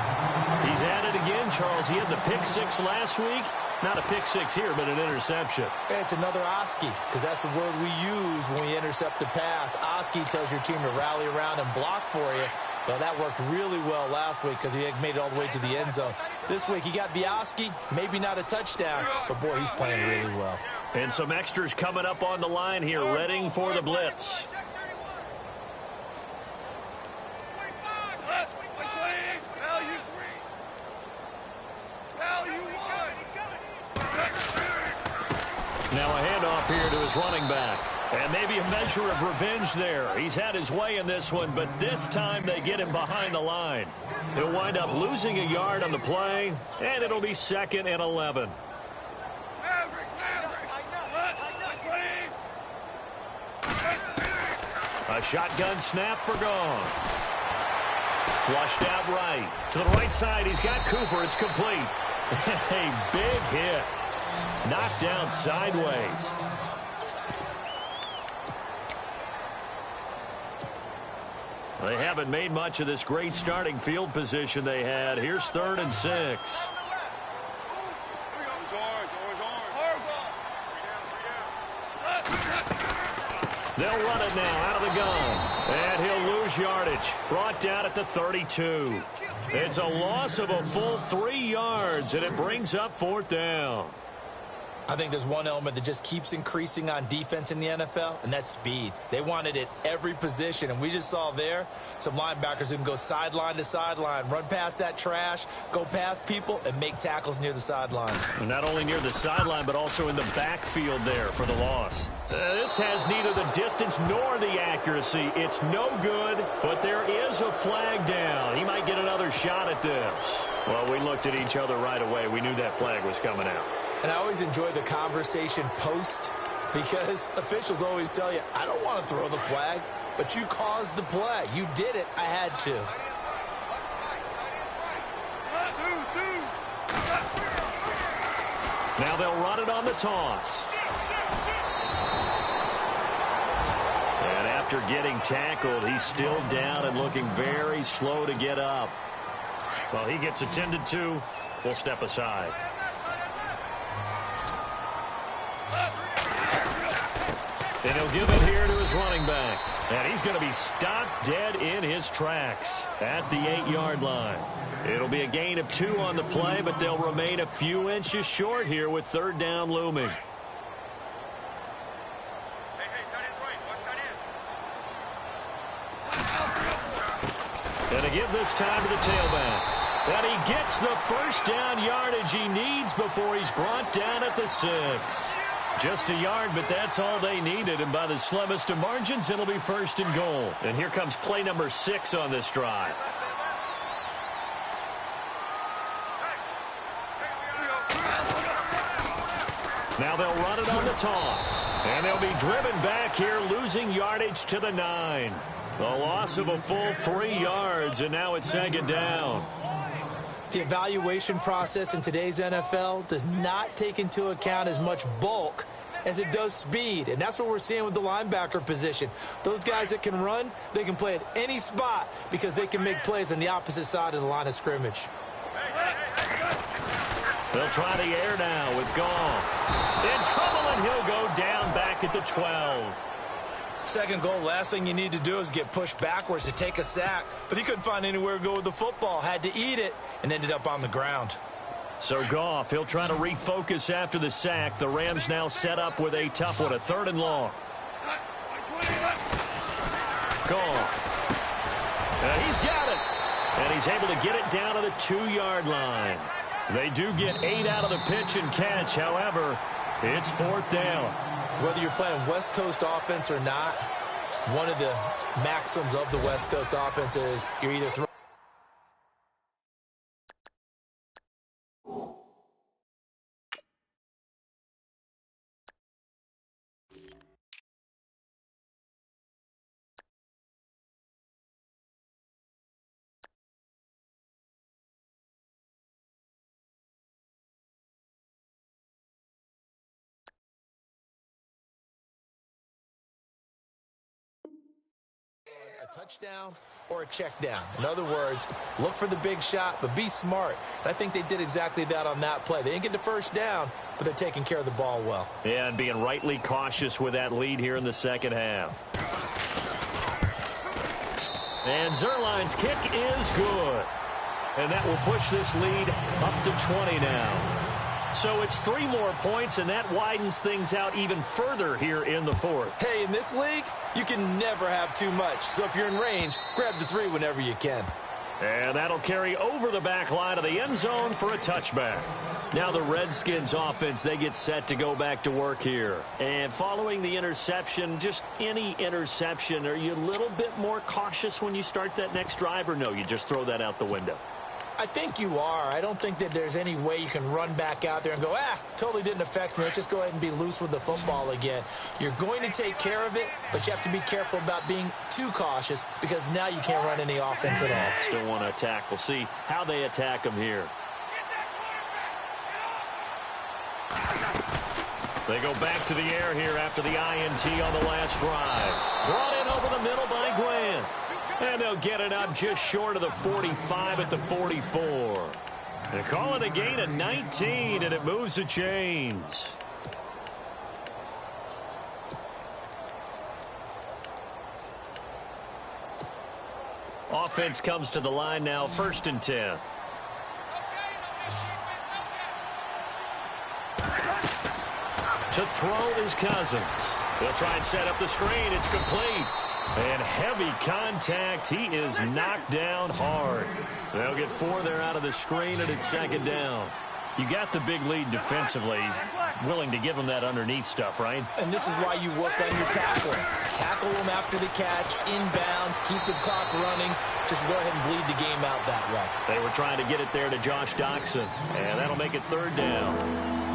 He's at it again, Charles. He had the pick 6 last week. Not a pick 6 here, but an interception.
It's another Oski, because that's the word we use when we intercept a pass. Oski tells your team to rally around and block for you. Well, that worked really well last week because he made it all the way to the end zone. This week, he got the Oski, maybe not a touchdown, but, boy, he's playing really well.
And some extras coming up on the line here, readying for the blitz. Now a handoff here to his running back. And maybe a measure of revenge there. He's had his way in this one, but this time they get him behind the line. He'll wind up losing a yard on the play, and it'll be 2nd and 11. A shotgun snap for gone. Flushed out right. To the right side, he's got Cooper. It's complete. A big hit. Knocked down sideways. They haven't made much of this great starting field position they had. Here's 3rd and 6. They'll run it now out of the gun. And he'll lose yardage. Brought down at the 32. It's a loss of a full 3 yards, and it brings up 4th down.
I think there's one element that just keeps increasing on defense in the NFL, and that's speed. They want it at every position, and we just saw there some linebackers who can go sideline to sideline, run past that trash, go past people, and make tackles near the sidelines.
And not only near the sideline, but also in the backfield there for the loss. This has neither the distance nor the accuracy. It's no good, but there is a flag down. He might get another shot at this. Well, we looked at each other right away. We knew that flag was coming out.
And I always enjoy the conversation post because officials always tell you, I don't want to throw the flag, but you caused the play. You did it. I had to.
Now they'll run it on the toss. And after getting tackled, he's still down and looking very slow to get up. Well, he gets attended to. We'll step aside. And he'll give it here to his running back. And he's going to be stopped dead in his tracks at the 8-yard line. It'll be a gain of 2 on the play, but they'll remain a few inches short here with 3rd down looming. And to give this time to the tailback. And he gets the 1st down yardage he needs before he's brought down at the 6. Just a yard, but that's all they needed. And by the slimmest of margins, it'll be 1st and goal. And here comes play number 6 on this drive. Now they'll run it on the toss. And they'll be driven back here, losing yardage to the 9. A loss of a full 3 yards, and now it's 2nd down.
The evaluation process in today's NFL does not take into account as much bulk as it does speed, and that's what we're seeing with the linebacker position. Those guys that can run, they can play at any spot because they can make plays on the opposite side of the line of scrimmage.
They'll try the air now with Goff. In trouble, and he'll go down back at the 12.
2nd goal, last thing you need to do is get pushed backwards to take a sack. But he couldn't find anywhere to go with the football. Had to eat it and ended up on the ground.
So Goff, he'll try to refocus after the sack. The Rams now set up with a tough one, a 3rd and long. Goff. And he's got it. And he's able to get it down to the 2-yard line. They do get 8 out of the pitch and catch. However, it's 4th down.
Whether you're playing West Coast offense or not, one of the maxims of the West Coast offense is you're either throwing. A touchdown or a check down. In other words, look for the big shot, but be smart. And I think they did exactly that on that play. They didn't get the 1st down, but they're taking care of the ball well.
Yeah, and being rightly cautious with that lead here in the 2nd half. And Zerline's kick is good. And that will push this lead up to 20 now. So it's 3 more points, and that widens things out even further here in the 4th.
Hey, in this league, you can never have too much. So if you're in range, grab the 3 whenever you can.
And that'll carry over the back line of the end zone for a touchback. Now the Redskins offense, they get set to go back to work here. And following the interception, just any interception, are you a little bit more cautious when you start that next drive, or no, you just throw that out the window?
I think you are. I don't think that there's any way you can run back out there and go, totally didn't affect me. Let's just go ahead and be loose with the football again. You're going to take care of it, but you have to be careful about being too cautious because now you can't run any offense at all.
Still want to attack. We'll see how they attack them here. They go back to the air here after the INT on the last drive. Brought in over the middle by Glenn. And they'll get it up just short of the 45 at the 44. They call it a gain of 19, and it moves the chains. Offense comes to the line now, 1st and 10. To throw is Cousins. They'll try and set up the screen. It's complete. And heavy contact. He is knocked down hard. They'll get 4 there out of the screen, and it's second down. You got the big lead defensively. Willing to give them that underneath stuff, right?
And this is why you work on your tackling. Tackle them after the catch, inbounds, keep the clock running. Just go ahead and bleed the game out that way.
They were trying to get it there to Josh Doxson, and that'll make it third down.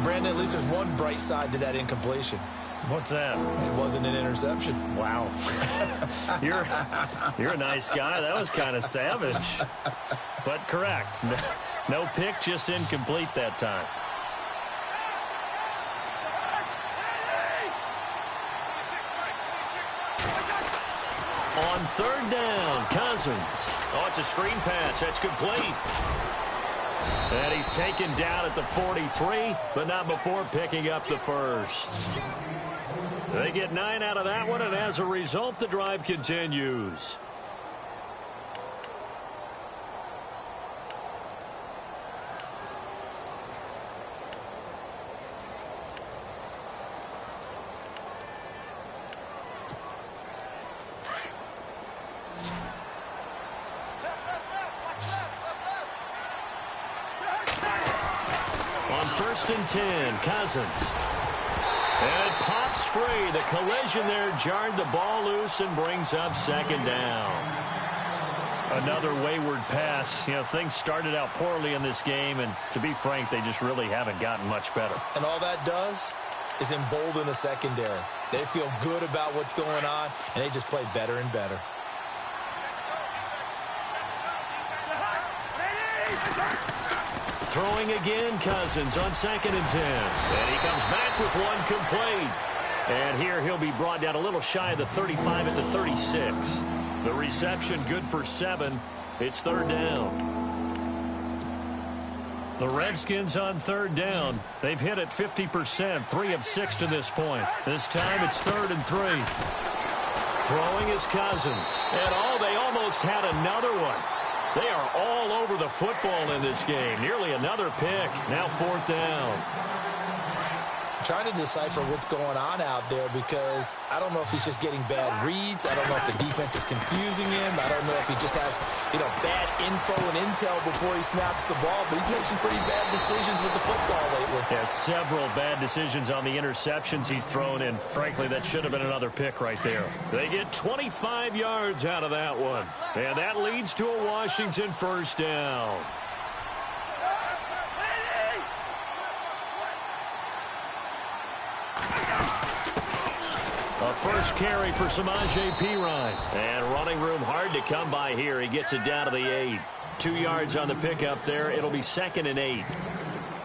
Brandon, at least there's one bright side to that incompletion.
What's that?
It wasn't an interception.
Wow. You're a nice guy. That was kind of savage. But correct. No pick, just incomplete that time. On third down, Cousins. Oh, it's a screen pass. That's complete. And he's taken down at the 43, but not before picking up the first. They get 9 out of that one, and as a result, the drive continues. On first and 10, Cousins. And it pops free. The collision there jarred the ball loose and brings up second down. Another wayward pass. You know, things started out poorly in this game, and to be frank, they just really haven't gotten much better.
And all that does is embolden the secondary. They feel good about what's going on, and they just play better and better.
Throwing again, Cousins on second and 10. And he comes back with one complete. And here he'll be brought down a little shy of the 35 at the 36. The reception good for 7. It's third down. The Redskins on third down. They've hit it 50%, 3 of 6 to this point. This time it's third and 3. Throwing is Cousins. And they almost had another one. They are all over the football in this game. Nearly another pick. Now fourth down.
Trying to decipher what's going on out there because I don't know if he's just getting bad reads. I don't know if the defense is confusing him. I don't know if he just has, bad info and intel before he snaps the ball. But he's made some pretty bad decisions with the football lately.
Yeah, several bad decisions on the interceptions he's thrown in. Frankly, that should have been another pick right there. They get 25 yards out of that one. And that leads to a Washington first down. A first carry for Samaje Perine. And running room hard to come by here. He gets it down to the 8. 2 yards on the pickup there. It'll be second and 8.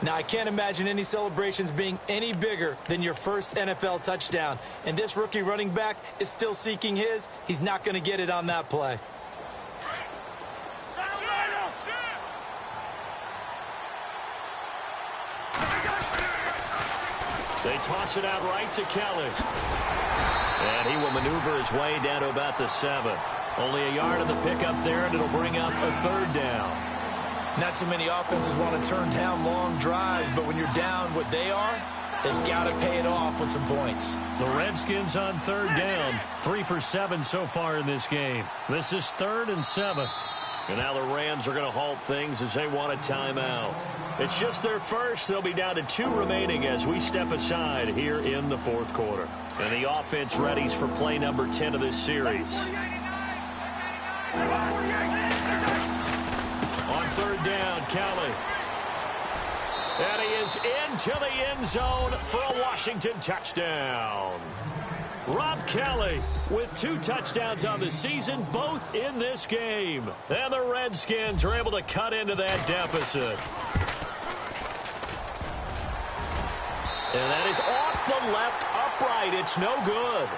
Now, I can't imagine any celebrations being any bigger than your first NFL touchdown. And this rookie running back is still seeking his. He's not going to get it on that play.
They toss it out right to Kelly. And he will maneuver his way down to about the 7. Only a yard on the pickup there, and it'll bring up a third down.
Not too many offenses want to turn down long drives, but when you're down what they are, they've got to pay it off with some points.
The Redskins on third down. 3 for 7 so far in this game. This is third and 7. And now the Rams are going to halt things as they want a timeout. It's just their first. They'll be down to 2 remaining as we step aside here in the fourth quarter. And the offense readies for play number 10 of this series. On third down, Kelly. And he is into the end zone for a Washington touchdown. Rob Kelly with 2 touchdowns on the season, both in this game. And the Redskins are able to cut into that deficit. And that is off the left upright. It's no good.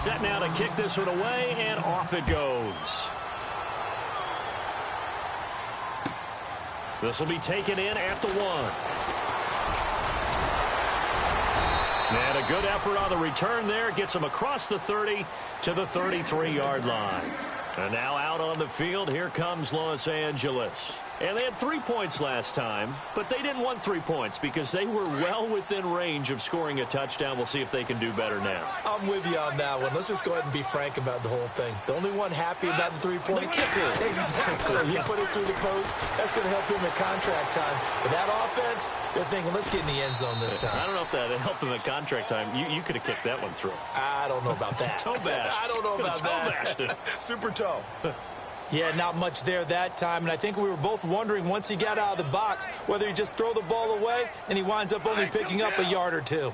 Set now to kick this one away, and off it goes. This will be taken in at the 1. And a good effort on the return there. Gets them across the 30 to the 33-yard line. And now out on the field, here comes Los Angeles. And they had 3 points last time, but they didn't want 3 points because they were well within range of scoring a touchdown. We'll see if they can do better now.
I'm with you on that one. Let's just go ahead and be frank about the whole thing. The only one happy about the three-point kicker. Exactly. He put it through the post. That's going to help him in contract time. But that offense, they're thinking, let's get in the end zone this time.
I don't know if that helped him in contract time. You could have kicked that one through.
I don't know about that.
Toe bash.
I don't know about that. Super toe. Yeah, not much there that time, and I think we were both wondering once he got out of the box whether he just throw the ball away and he winds up only picking up a yard or two.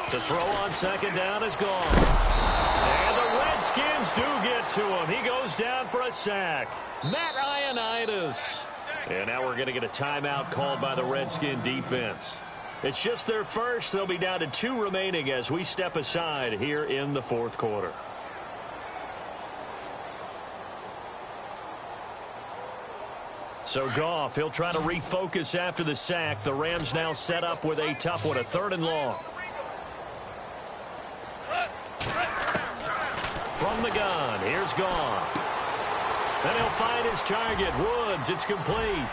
The throw on second down is gone. And the Redskins do get to him. He goes down for a sack. Matt Ioannidis. And now we're going to get a timeout called by the Redskin defense. It's just their first. They'll be down to 2 remaining as we step aside here in the fourth quarter. So Goff, he'll try to refocus after the sack. The Rams now set up with a tough one, a 3rd and long. From the gun, here's Goff. And he'll find his target, Woods. It's complete.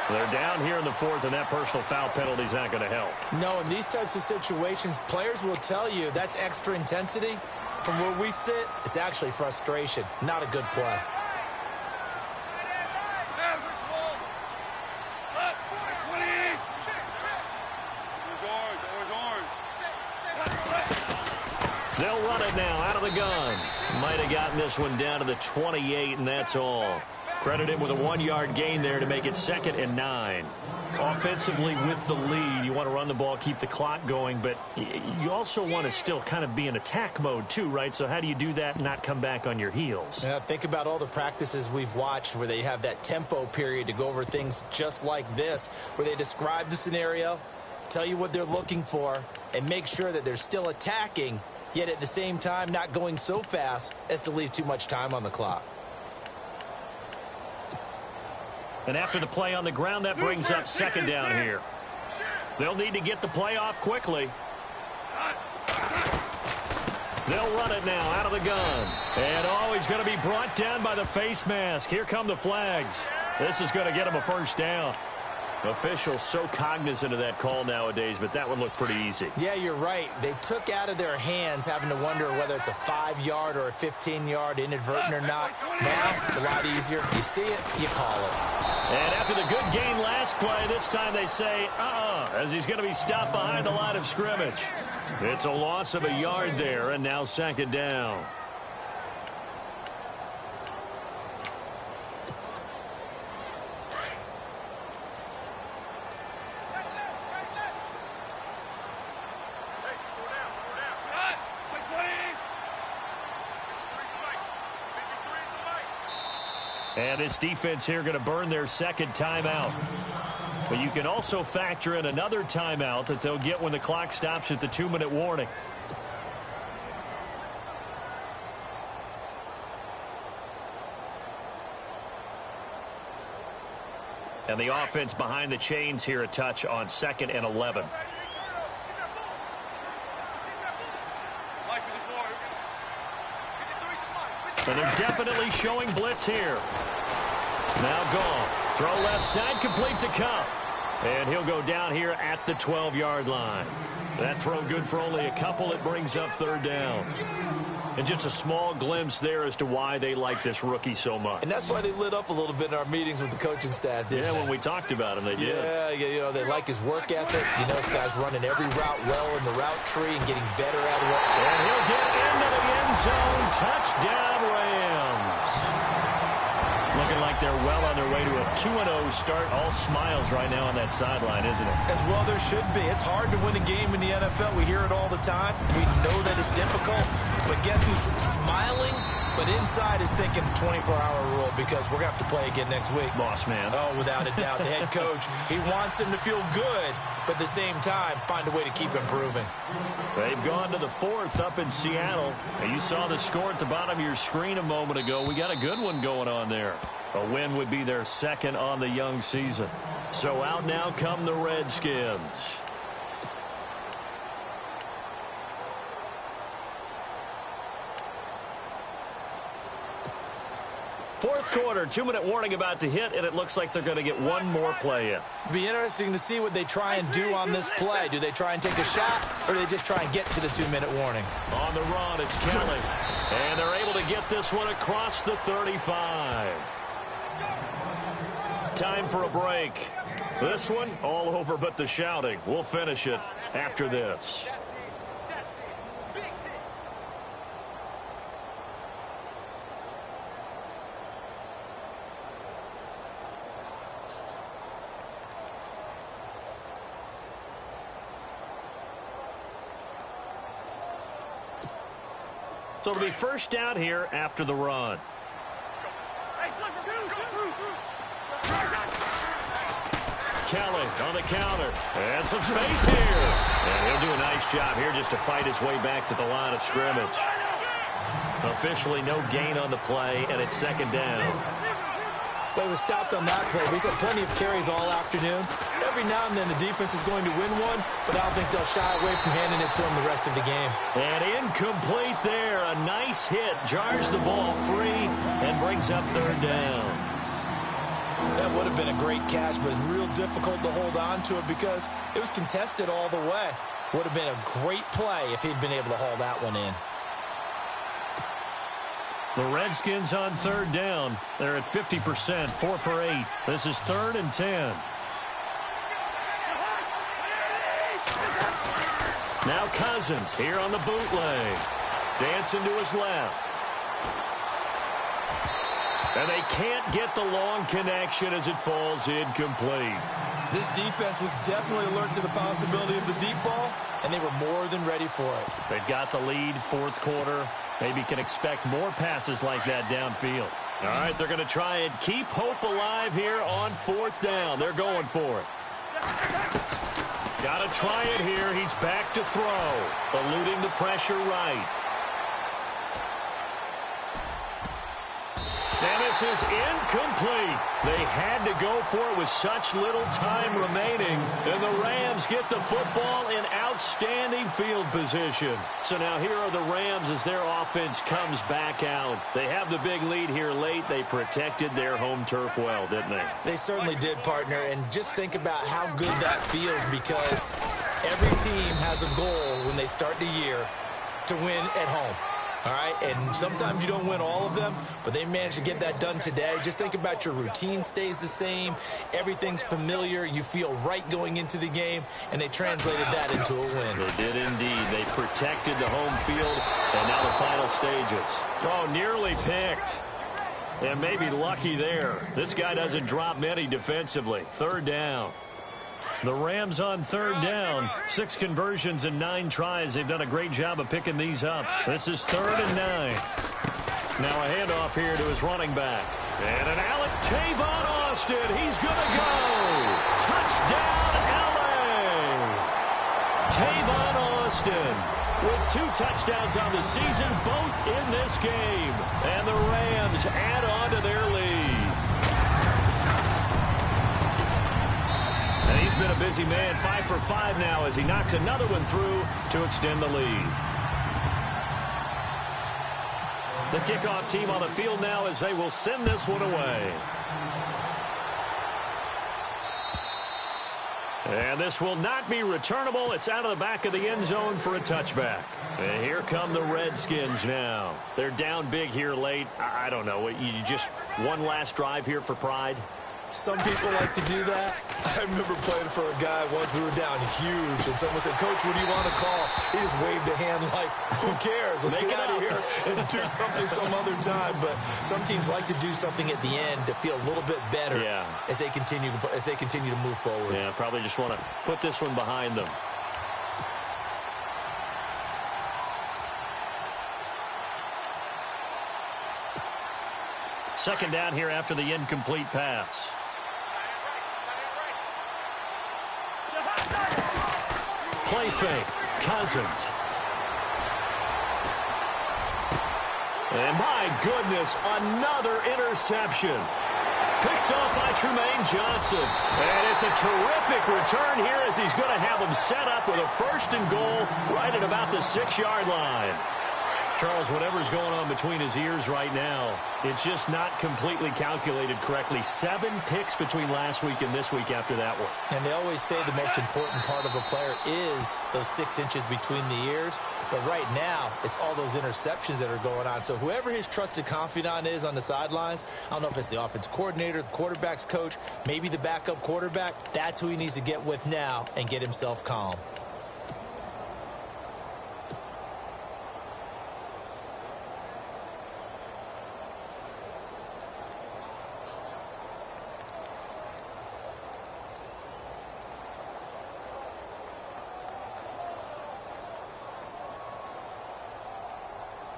They're down here in the 4th, and that personal foul penalty is not going to help.
No, in these types of situations, players will tell you that's extra intensity. From where we sit, it's actually frustration. Not a good play.
They'll run it now out of the gun. Might have gotten this one down to the 28, and that's all. Credit him with a 1-yard gain there to make it 2nd and 9. Offensively with the lead, you want to run the ball, keep the clock going, but you also want to still kind of be in attack mode too, right? So how do you do that and not come back on your heels?
Yeah, think about all the practices we've watched where they have that tempo period to go over things just like this, where they describe the scenario, tell you what they're looking for, and make sure that they're still attacking, yet at the same time not going so fast as to leave too much time on the clock.
And after the play on the ground, that brings up 2nd down here. They'll need to get the play off quickly. They'll run it now out of the gun. And he's going to be brought down by the face mask. Here come the flags. This is going to get him a 1st down. Officials so cognizant of that call nowadays, but that one looked pretty easy.
Yeah, you're right. They took out of their hands having to wonder whether it's a 5-yard or a 15-yard inadvertent or not. Now, it's a lot easier. You see it, you call it.
And after the good gain last play, this time they say, as he's going to be stopped behind the line of scrimmage. It's a loss of a yard there, and now 2nd down. And this defense here going to burn their 2nd timeout. But you can also factor in another timeout that they'll get when the clock stops at the 2-minute warning. And the offense behind the chains here a touch on 2nd and 11. And they're definitely showing blitz here. Now Goff. Throw left side, complete to Cup. And he'll go down here at the 12-yard line. That throw good for only a couple. It brings up 3rd down. And just a small glimpse there as to why they like this rookie so much.
And that's why they lit up a little bit in our meetings with the coaching staff, didn't they?
Yeah, when we talked about him, they did.
Yeah, you know, they like his work ethic. You know, this guy's running every route well in the route tree and getting better at it.
And he'll get into the end zone. Touchdown, Rams. Looking like they're well on their way to a 2-0 start. All smiles right now on that sideline, isn't it?
As well there should be. It's hard to win a game in the NFL. We hear it all the time. We know that it's difficult. But guess who's smiling But inside is thinking 24-hour rule because we're going to have to play again next week.
Boss man.
Oh, without a doubt. The head coach, he wants them to feel good, but at the same time, find a way to keep improving.
They've gone to the fourth up in Seattle. And you saw the score at the bottom of your screen a moment ago. We got a good one going on there. A win would be their second on the young season. So out now come the Redskins. Fourth quarter, 2-minute warning about to hit, and it looks like they're going to get one more play in.
It'll be interesting to see what they try and do on this play. Do they try and take a shot, or do they just try and get to the 2-minute warning?
On the run, it's Kelly. And they're able to get this one across the 35. Time for a break. This one, all over but the shouting. We'll finish it after this. So it'll be first down here after the run. Kelly on the counter. And some space here. And he'll do a nice job here just to fight his way back to the line of scrimmage. Officially no gain on the play, and it's second down.
But he was stopped on that play. He's had plenty of carries all afternoon. Every now and then the defense is going to win one, but I don't think they'll shy away from handing it to him the rest of the game.
And incomplete there. A nice hit. Jars the ball free and brings up third down.
That would have been a great catch, but it's real difficult to hold on to it because it was contested all the way. Would have been a great play if he'd been able to haul that one in.
The Redskins on third down. They're at 50%, 4 for 8. This is 3rd and 10. Now Cousins here on the bootleg. Dancing to his left. And they can't get the long connection as it falls incomplete.
This defense was definitely alert to the possibility of the deep ball, and they were more than ready for it.
They've got the lead, fourth quarter. Maybe can expect more passes like that downfield. All right, they're going to try and keep hope alive here on fourth down. They're going for it. Got to try it here. He's back to throw. Eluding the pressure right. And this is incomplete. They had to go for it with such little time remaining. And the Rams get the football in outstanding field position. So now here are the Rams as their offense comes back out. They have the big lead here late. They protected their home turf well, didn't they?
They certainly did, partner. And just think about how good that feels because every team has a goal when they start the year to win at home. All right, and sometimes you don't win all of them, but they managed to get that done today. Just think about your routine stays the same. Everything's familiar. You feel right going into the game, and they translated that into a win.
They did indeed. They protected the home field, and now the final stages. Oh, nearly picked. And maybe lucky there. This guy doesn't drop many defensively. Third down. The Rams on third down. 6 conversions and 9 tries. They've done a great job of picking these up. This is 3rd and 9. Now a handoff here to his running back. And an Alec Tavon Austin. He's going to go. Touchdown, LA. Tavon Austin with 2 touchdowns on the season, both in this game. And the Rams add on to their lead. And he's been a busy man, 5 for 5 now as he knocks another one through to extend the lead. The kickoff team on the field now as they will send this one away. And this will not be returnable. It's out of the back of the end zone for a touchback. And here come the Redskins now. They're down big here late. I don't know. You just one last drive here for pride?
Some people like to do that. I remember playing for a guy once. We were down huge, and someone said, "Coach, what do you want to call?" He just waved a hand like, "Who cares? Let's get out of here and do something some other time." But some teams like to do something at the end to feel a little bit better as they continue to move forward.
Yeah, probably just want to put this one behind them. Second down here after the incomplete pass. Play fake. Cousins. And my goodness, another interception. Picked off by Trumaine Johnson. And it's a terrific return here as he's going to have him set up with a 1st and goal right at about the 6-yard line. Charles, whatever's going on between his ears right now, it's just not completely calculated correctly. 7 picks between last week and this week after that one.
And they always say the most important part of a player is those 6 inches between the ears. But right now, it's all those interceptions that are going on. So whoever his trusted confidant is on the sidelines, I don't know if it's the offense coordinator, the quarterback's coach, maybe the backup quarterback, that's who he needs to get with now and get himself calm.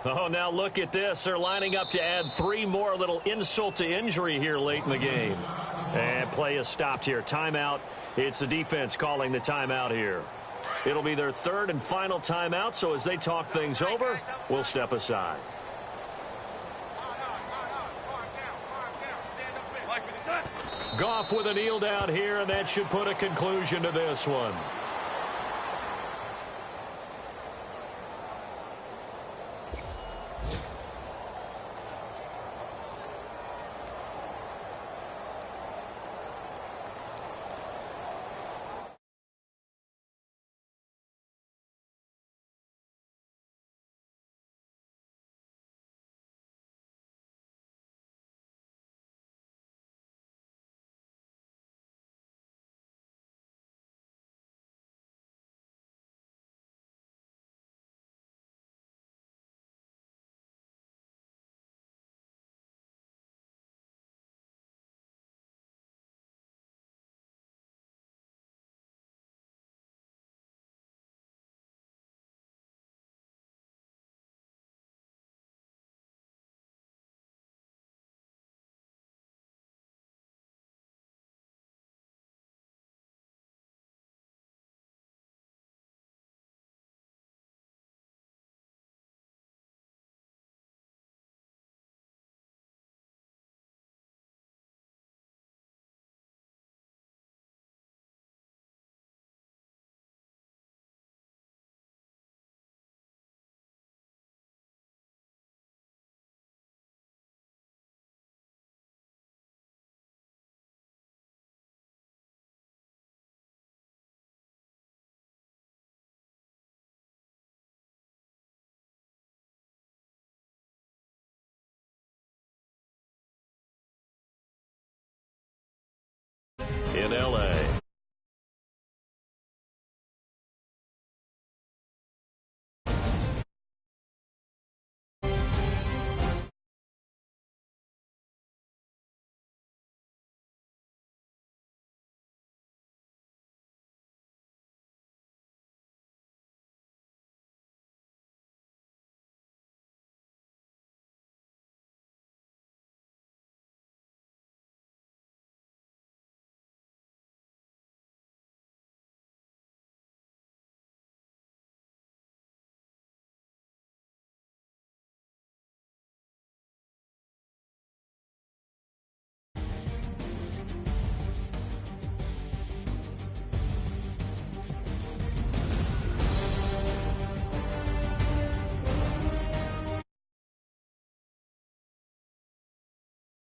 Oh, now look at this. They're lining up to add 3 more. A little insult to injury here late in the game. And play is stopped here. Timeout. It's the defense calling the timeout here. It'll be their 3rd and final timeout, so as they talk things over, we'll step aside. Goff with a kneel down here, and that should put a conclusion to this one.